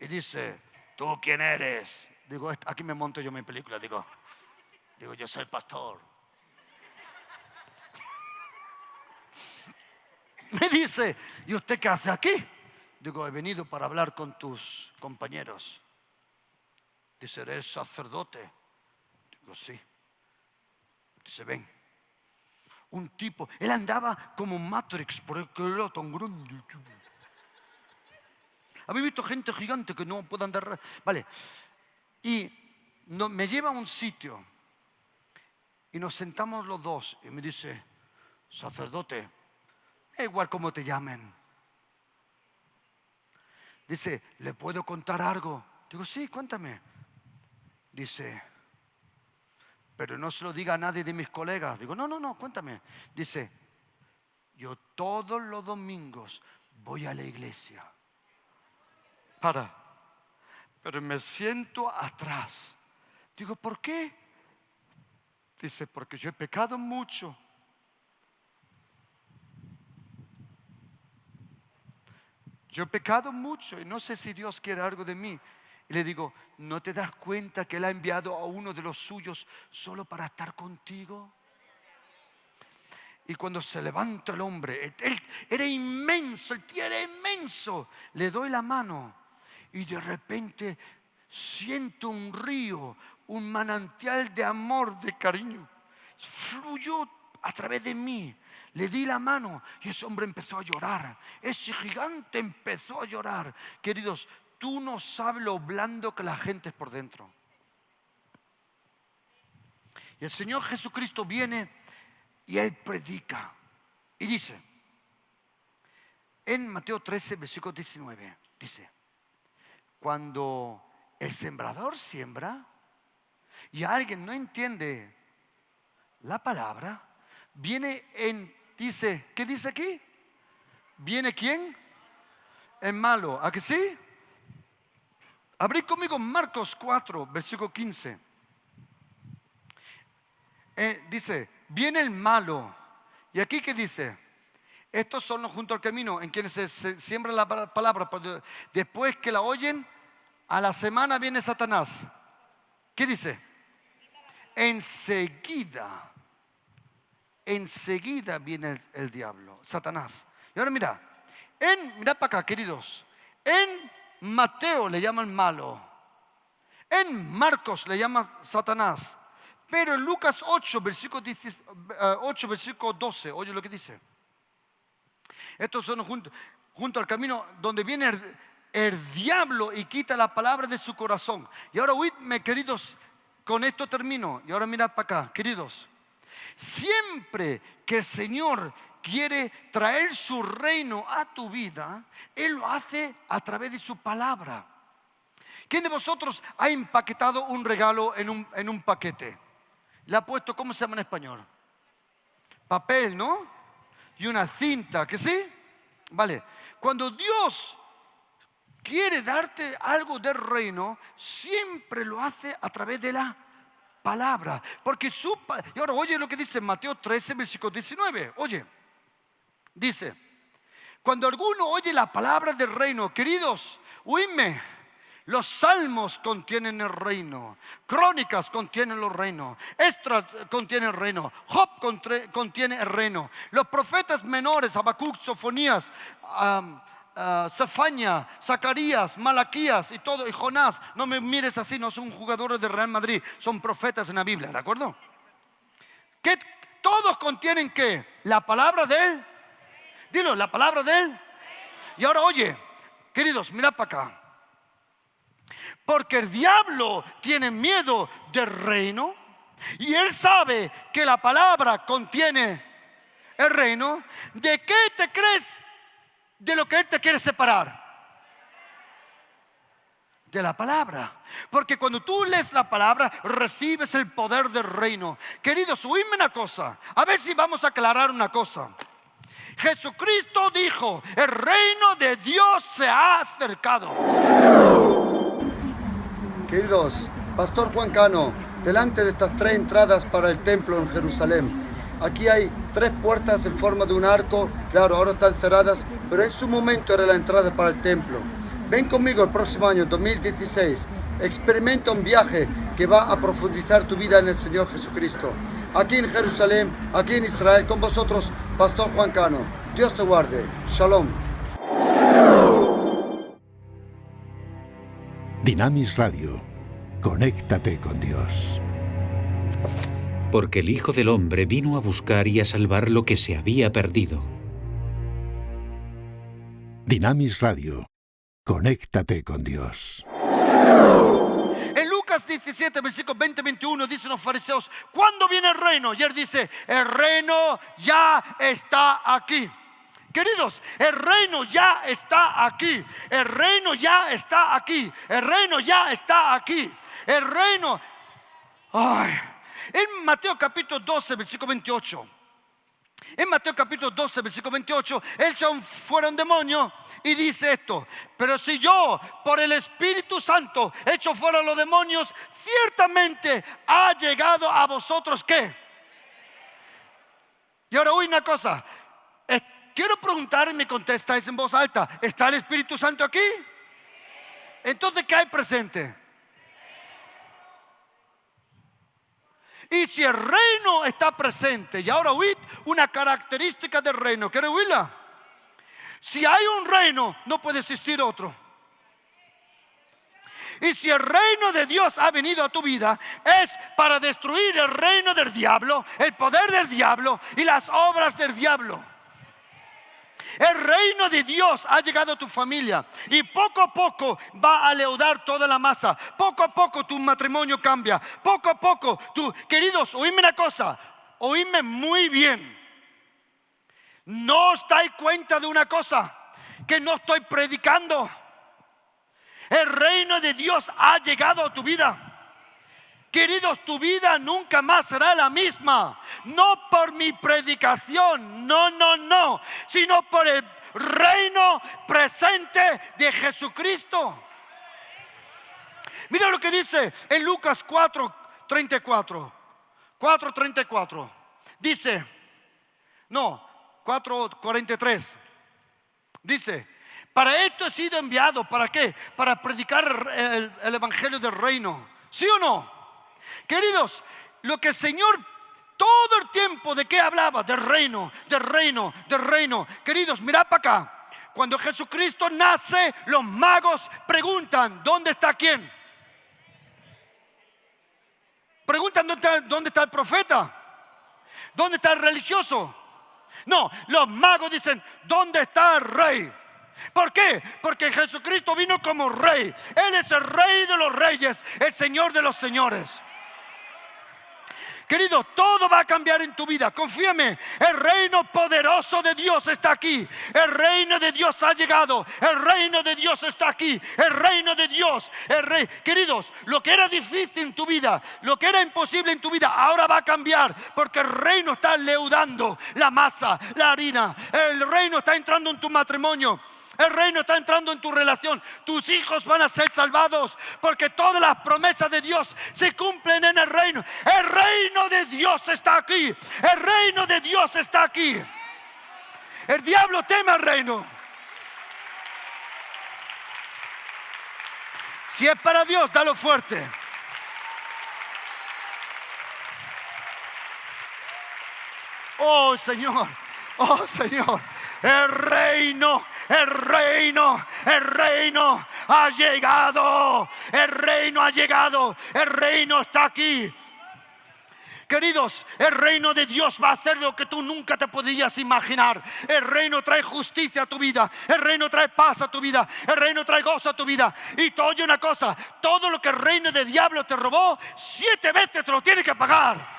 [SPEAKER 2] Y dice, ¿tú quién eres? Digo, aquí me monto yo mi película. Digo, yo soy el pastor. Me dice, ¿y usted qué hace aquí? Digo, he venido para hablar con tus compañeros. Dice, ¿eres sacerdote? Digo, sí. Dice, ven. Un tipo, él andaba como Matrix, porque era tan grande. ¿Habéis visto gente gigante que no puede andar? Vale. Y me lleva a un sitio y nos sentamos los dos y me dice, sacerdote, es igual como te llamen. Dice, ¿le puedo contar algo? Digo, sí, cuéntame. Dice, pero no se lo diga a nadie de mis colegas. Digo, no, cuéntame. Dice, yo todos los domingos voy a la iglesia. Pero me siento atrás. Digo, ¿por qué? Dice, porque yo he pecado mucho. Yo he pecado mucho y no sé si Dios quiere algo de mí. Y le digo, ¿no te das cuenta que Él ha enviado a uno de los suyos solo para estar contigo? Y cuando se levanta el hombre, él era inmenso, el tío era inmenso. Le doy la mano y de repente siento un río, un manantial de amor, de cariño. Fluyó a través de mí. Le di la mano y ese hombre empezó a llorar. Ese gigante empezó a llorar. Queridos, tú no sabes lo blando que la gente es por dentro. Y el Señor Jesucristo viene y Él predica. Y dice, en Mateo 13, versículo 19, dice, cuando el sembrador siembra y alguien no entiende la palabra, viene dice, ¿qué dice aquí? ¿Viene quién? El malo, ¿a que sí? Abrí conmigo Marcos 4, versículo 15. Dice, viene el malo. ¿Y aquí qué dice? Estos son los junto al camino, en quienes se siembra la palabra. Después que la oyen, a la semana viene Satanás. ¿Qué dice? Enseguida viene el diablo, Satanás. Y ahora mirad para acá, queridos. En Mateo le llaman malo. En Marcos le llaman Satanás. Pero en Lucas 8, versículo 12, oye lo que dice. Estos son junto al camino donde viene el diablo y quita la palabra de su corazón. Y ahora oídme, queridos, con esto termino. Y ahora mirad para acá, queridos. Siempre que el Señor quiere traer su reino a tu vida, Él lo hace a través de su palabra. ¿Quién de vosotros ha empaquetado un regalo en un paquete? Le ha puesto, ¿cómo se llama en español? Papel, ¿no? Y una cinta, ¿que sí? Vale. Cuando Dios quiere darte algo del reino, siempre lo hace a través de la palabra. Porque y ahora oye lo que dice Mateo 13, versículo 19. Oye, dice, cuando alguno oye la palabra del reino, queridos, oídme. Los salmos contienen el reino, crónicas contienen los reinos, Esdras contiene el reino, Job contiene el reino, los profetas menores, Habacuc, Sofonías, Sefania, Zacarías, Malaquías y todo, y Jonás. No me mires así, no son jugadores de Real Madrid, son profetas en la Biblia, ¿de acuerdo? Que todos contienen ¿qué? La palabra de Él. Dilo, la palabra de Él. Y ahora oye, queridos, mirad para acá. Porque el diablo tiene miedo del reino y él sabe que la palabra contiene el reino. ¿De qué te crees? De lo que él te quiere separar. De la palabra. Porque cuando tú lees la palabra, recibes el poder del reino. Queridos, oídme una cosa. A ver si vamos a aclarar una cosa. Jesucristo dijo, el reino de Dios se ha acercado.
[SPEAKER 1] Queridos, Pastor Juan Cano, delante de estas 3 entradas para el templo en Jerusalén, aquí hay 3 puertas en forma de un arco, claro, ahora están cerradas, pero en su momento era la entrada para el templo. Ven conmigo el próximo año, 2016, experimenta un viaje que va a profundizar tu vida en el Señor Jesucristo. Aquí en Jerusalén, aquí en Israel, con vosotros, Pastor Juan Cano. Dios te guarde. Shalom.
[SPEAKER 3] Dynamis Radio. Conéctate con Dios.
[SPEAKER 7] Porque el Hijo del Hombre vino a buscar y a salvar lo que se había perdido.
[SPEAKER 3] Dynamis Radio. Conéctate con Dios.
[SPEAKER 2] En Lucas 17, versículos 20-21, dicen los fariseos, ¿cuándo viene el reino? Y él dice, el reino ya está aquí. Queridos, el reino ya está aquí. El reino ya está aquí. El reino ya está aquí. El reino. En Mateo capítulo 12, versículo 28. En Mateo capítulo 12, versículo 28, echa fuera un demonio y dice esto: pero si yo por el Espíritu Santo echo fuera los demonios, ciertamente ha llegado a vosotros ¿qué? Y ahora oí una cosa, quiero preguntar y me contestáis en voz alta: ¿está el Espíritu Santo aquí? Entonces, ¿qué hay presente? Y si el reino está presente, y ahora oíd una característica del reino, ¿quiere oírla? Si hay un reino, no puede existir otro. Y si el reino de Dios ha venido a tu vida, es para destruir el reino del diablo, el poder del diablo y las obras del diablo. El reino de Dios ha llegado a tu familia y poco a poco va a leudar toda la masa. Poco a poco tu matrimonio cambia. Poco a poco queridos, oídme una cosa, oídme muy bien. No os dais cuenta de una cosa, que no estoy predicando. El reino de Dios ha llegado a tu vida. Queridos, tu vida nunca más será la misma. No por mi predicación, no, sino por el reino presente de Jesucristo. Mira lo que dice en Lucas 4:34. 4:34. Dice, 4:43. Dice: para esto he sido enviado. ¿Para qué? Para predicar el evangelio del reino. ¿Sí o no? Queridos, lo que el Señor todo el tiempo de qué hablaba, del reino. Queridos, mirad para acá. Cuando Jesucristo nace, los magos preguntan: ¿dónde está quién? Preguntan: ¿dónde está el profeta? ¿Dónde está el religioso? No, los magos dicen: ¿dónde está el rey? ¿Por qué? Porque Jesucristo vino como rey. Él es el rey de los reyes, el Señor de los señores. Querido, todo va a cambiar en tu vida, confíame. El reino poderoso de Dios está aquí. El reino de Dios ha llegado. El reino de Dios está aquí. El reino de Dios, el rey. Queridos, lo que era difícil en tu vida, lo que era imposible en tu vida, ahora va a cambiar. Porque el reino está leudando la masa, la harina. El reino está entrando en tu matrimonio. El reino está entrando en tu relación. Tus hijos van a ser salvados porque todas las promesas de Dios se cumplen en el reino. El reino de Dios está aquí. El reino de Dios está aquí. El diablo teme al reino. Si es para Dios, dalo fuerte. Oh Señor, oh Señor. El reino ha llegado. El reino ha llegado. El reino está aquí. Queridos, el reino de Dios va a hacer lo que tú nunca te podías imaginar. El reino trae justicia a tu vida. El reino trae paz a tu vida. El reino trae gozo a tu vida. Y te oye una cosa: todo lo que el reino del diablo te robó, 7 veces te lo tiene que pagar.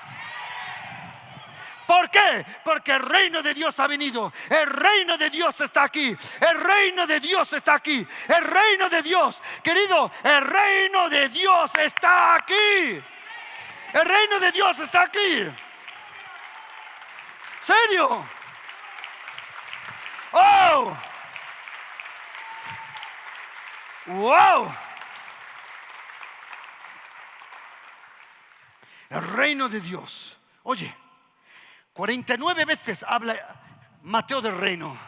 [SPEAKER 2] ¿Por qué? Porque el reino de Dios ha venido. El reino de Dios está aquí. El reino de Dios está aquí. El reino de Dios, querido, el reino de Dios está aquí. El reino de Dios está aquí. ¿Serio? ¡Oh! ¡Wow! El reino de Dios. Oye, 49 veces habla Mateo del reino,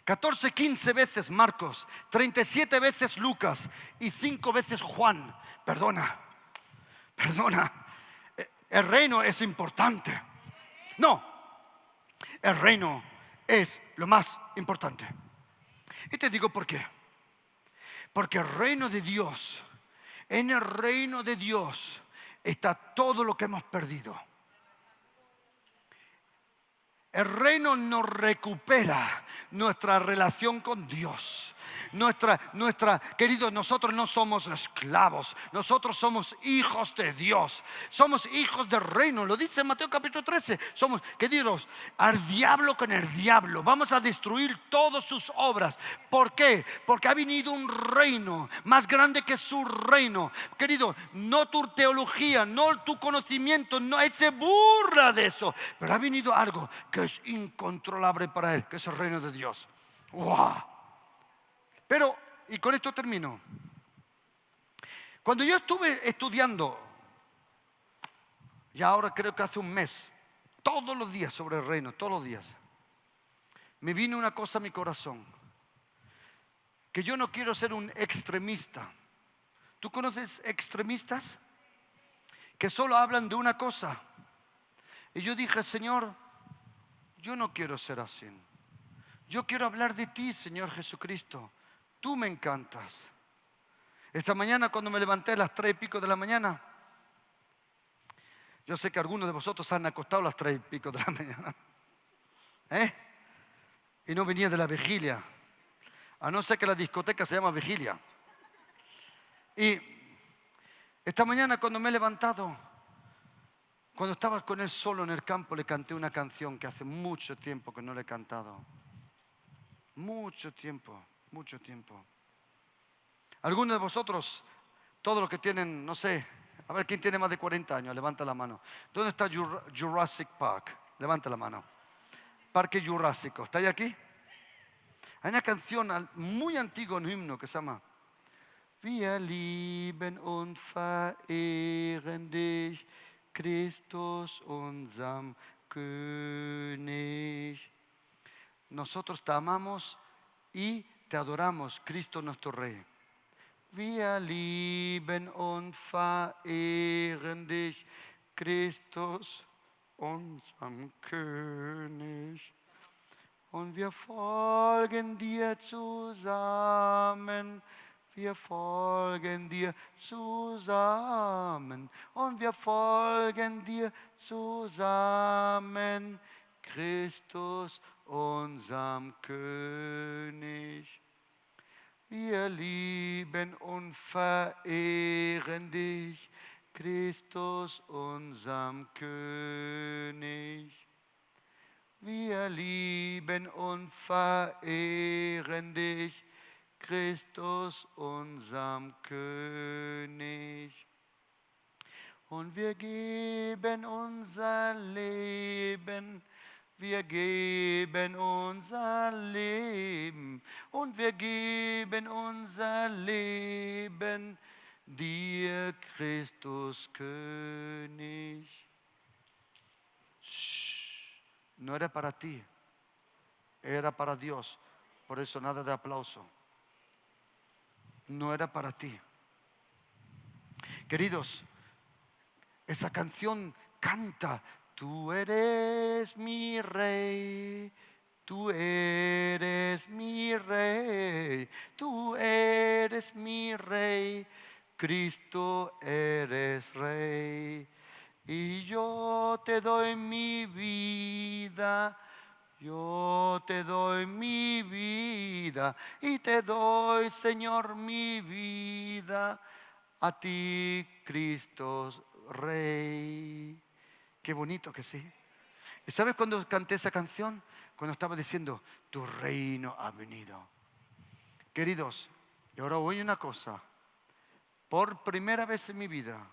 [SPEAKER 2] 14, 15 veces Marcos, 37 veces Lucas y 5 veces Juan. Perdona. El reino es importante. No, el reino es lo más importante. Y te digo por qué. Porque el reino de Dios, en el reino de Dios está todo lo que hemos perdido. El reino nos recupera nuestra relación con Dios. Queridos, nosotros no somos esclavos, nosotros somos hijos de Dios, somos hijos del reino, lo dice Mateo capítulo 13, somos, queridos, al diablo con el diablo, vamos a destruir todas sus obras. ¿Por qué? Porque ha venido un reino más grande que su reino. Querido, no tu teología, no tu conocimiento, no, él se burla de eso, pero ha venido algo que es incontrolable para él, que es el reino de Dios. ¡Wow! Pero, y con esto termino. Cuando yo estuve estudiando, ya ahora creo que hace un mes, todos los días sobre el reino, todos los días, me vino una cosa a mi corazón, que yo no quiero ser un extremista. ¿Tú conoces extremistas? Que solo hablan de una cosa. Y yo dije, Señor, yo no quiero ser así. Yo quiero hablar de ti, Señor Jesucristo. Tú me encantas. Esta mañana cuando me levanté a las 3:00 de la mañana, yo sé que algunos de vosotros han acostado a las 3:00 de la mañana, y no venía de la vigilia, a no ser que la discoteca se llama vigilia. Y esta mañana cuando me he levantado, cuando estaba con él solo en el campo, le canté una canción que hace mucho tiempo que no le he cantado. Mucho tiempo. Algunos de vosotros, todos los que tienen, no sé, a ver, ¿quién tiene más de 40 años? Levanta la mano. ¿Dónde está Jurassic Park? Levanta la mano. Parque Jurásico, ¿estáis aquí? Hay una canción muy antigua, un himno que se llama Wir lieben und verehren dich, Christus unser König. Nosotros te amamos y te adoramos, Cristo nuestro Rey. Wir lieben und verehren dich, Christus, unserem König. Und wir folgen dir zusammen. Wir folgen dir zusammen. Und wir folgen dir zusammen, Christus, unserem König. Wir lieben und verehren dich, Christus, unserem König. Wir lieben und verehren dich, Christus, unserem König. Und wir geben unser Leben. Wir geben unser Leben und wir geben unser Leben dir, Christus König. Shh. No era para ti, era para Dios. Por eso nada de aplauso. No era para ti. Queridos, esa canción canta: tú eres mi rey, tú eres mi rey, tú eres mi rey, Cristo eres rey. Y yo te doy mi vida, yo te doy mi vida, y te doy, Señor, mi vida, a ti, Cristo Rey. Qué bonito que sí. ¿Y sabes cuando canté esa canción? Cuando estaba diciendo, tu reino ha venido. Queridos, y ahora oye una cosa. Por primera vez en mi vida,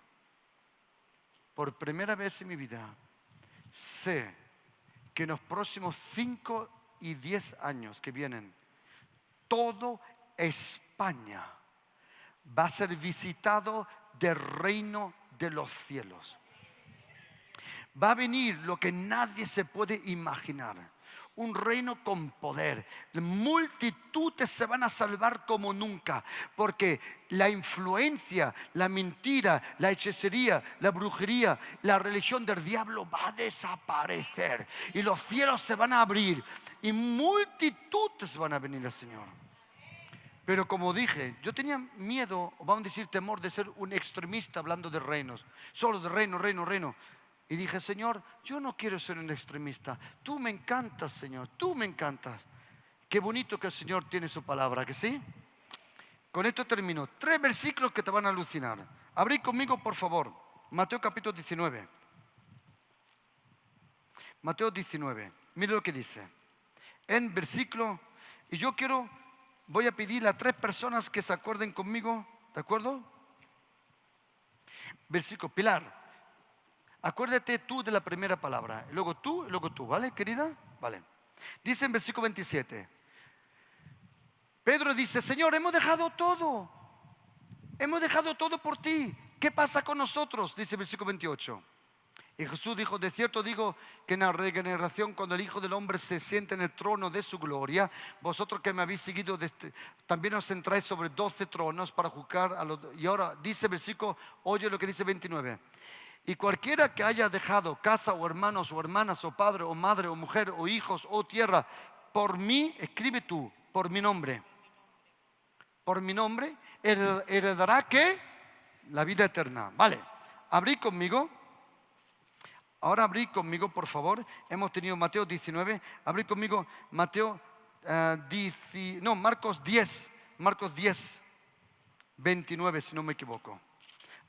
[SPEAKER 2] sé que en los próximos 5 y 10 años que vienen, todo España va a ser visitado del reino de los cielos. Va a venir lo que nadie se puede imaginar. Un reino con poder. Multitudes se van a salvar como nunca. Porque la influencia, la mentira, la hechicería, la brujería, la religión del diablo va a desaparecer. Y los cielos se van a abrir. Y multitudes van a venir al Señor. Pero como dije, yo tenía miedo, o vamos a decir temor, de ser un extremista hablando de reinos. Solo de reino. Y dije, Señor, yo no quiero ser un extremista. Tú me encantas, Señor, tú me encantas. Qué bonito que el Señor tiene su palabra, ¿que sí? Con esto termino. 3 versículos que te van a alucinar. Abrí conmigo, por favor, Mateo capítulo 19. Mateo 19. Mire lo que dice. En versículo, y yo voy a pedirle a 3 personas que se acuerden conmigo, ¿de acuerdo? Versículo, Pilar. Acuérdate tú de la primera palabra, luego tú, ¿vale, querida? Vale. Dice en versículo 27. Pedro dice, Señor, hemos dejado todo por ti. ¿Qué pasa con nosotros? Dice el versículo 28. Y Jesús dijo, de cierto digo que en la regeneración, cuando el Hijo del Hombre se siente en el trono de su gloria, vosotros que me habéis seguido, también os centráis sobre 12 tronos para juzgar a los... Y ahora dice el versículo, oye lo que dice 29. Y cualquiera que haya dejado casa o hermanos o hermanas o padre o madre o mujer o hijos o tierra por mí, escribe tú, por mi nombre, heredará ¿qué? La vida eterna. Vale, abrí conmigo. Ahora abrí conmigo, por favor. Hemos tenido Mateo 19. Abrí conmigo Marcos 10. Marcos 10, 29, si no me equivoco.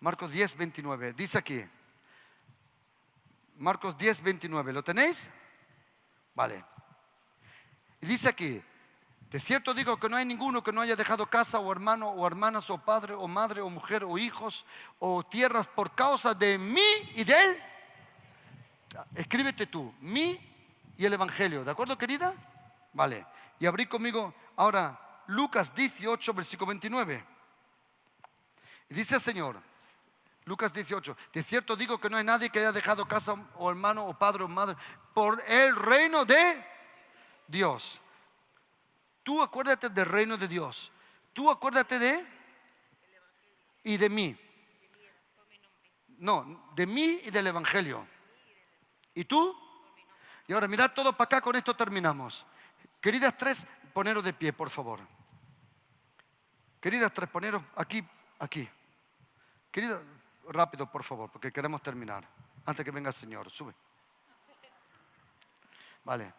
[SPEAKER 2] Marcos 10, 29. Dice aquí. Marcos 10, 29. ¿Lo tenéis? Vale. Y dice aquí. De cierto digo que no hay ninguno que no haya dejado casa o hermano o hermanas o padre o madre o mujer o hijos o tierras por causa de mí y de él. Escríbete tú, mí y el Evangelio. ¿De acuerdo, querida? Vale. Y abrí conmigo ahora Lucas 18, versículo 29. Y dice el Señor, Lucas 18, de cierto digo que no hay nadie que haya dejado casa o hermano o padre o madre por el reino de Dios. Tú acuérdate del reino de Dios. Tú acuérdate de y de mí. No, de mí y del Evangelio. ¿Y tú? Y ahora mirad todo para acá, con esto terminamos. Queridas 3, poneros de pie, por favor. Queridas 3, poneros aquí. Queridas, rápido, por favor, porque queremos terminar. Antes que venga el Señor, sube. Vale.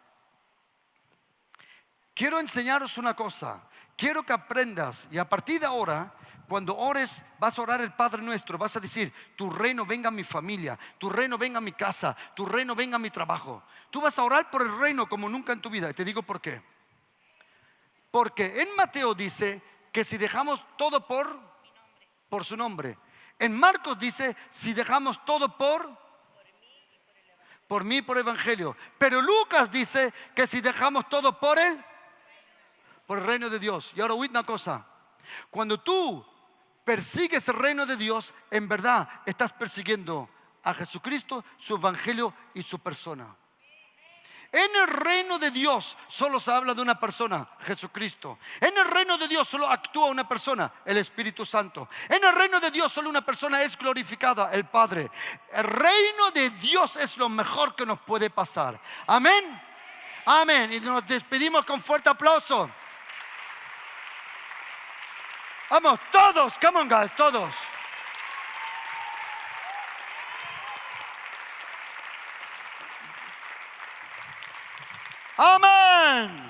[SPEAKER 2] Quiero enseñaros una cosa. Quiero que aprendas, y a partir de ahora, cuando ores, vas a orar el Padre Nuestro. Vas a decir, tu reino venga a mi familia, tu reino venga a mi casa, tu reino venga a mi trabajo. Tú vas a orar por el reino como nunca en tu vida. Y te digo por qué. Porque en Mateo dice que si dejamos todo por su nombre. En Marcos dice, si dejamos todo por mí y por el Evangelio. Pero Lucas dice que si dejamos todo por el reino de Dios. Y ahora oíd una cosa. Cuando tú persigues el reino de Dios, en verdad estás persiguiendo a Jesucristo, su Evangelio y su persona. En el reino de Dios solo se habla de una persona, Jesucristo. En el reino de Dios solo actúa una persona, el Espíritu Santo. En el reino de Dios solo una persona es glorificada, el Padre. El reino de Dios es lo mejor que nos puede pasar. Amén. Amén. Y nos despedimos con fuerte aplauso. Vamos, todos, come on guys, todos. Amén.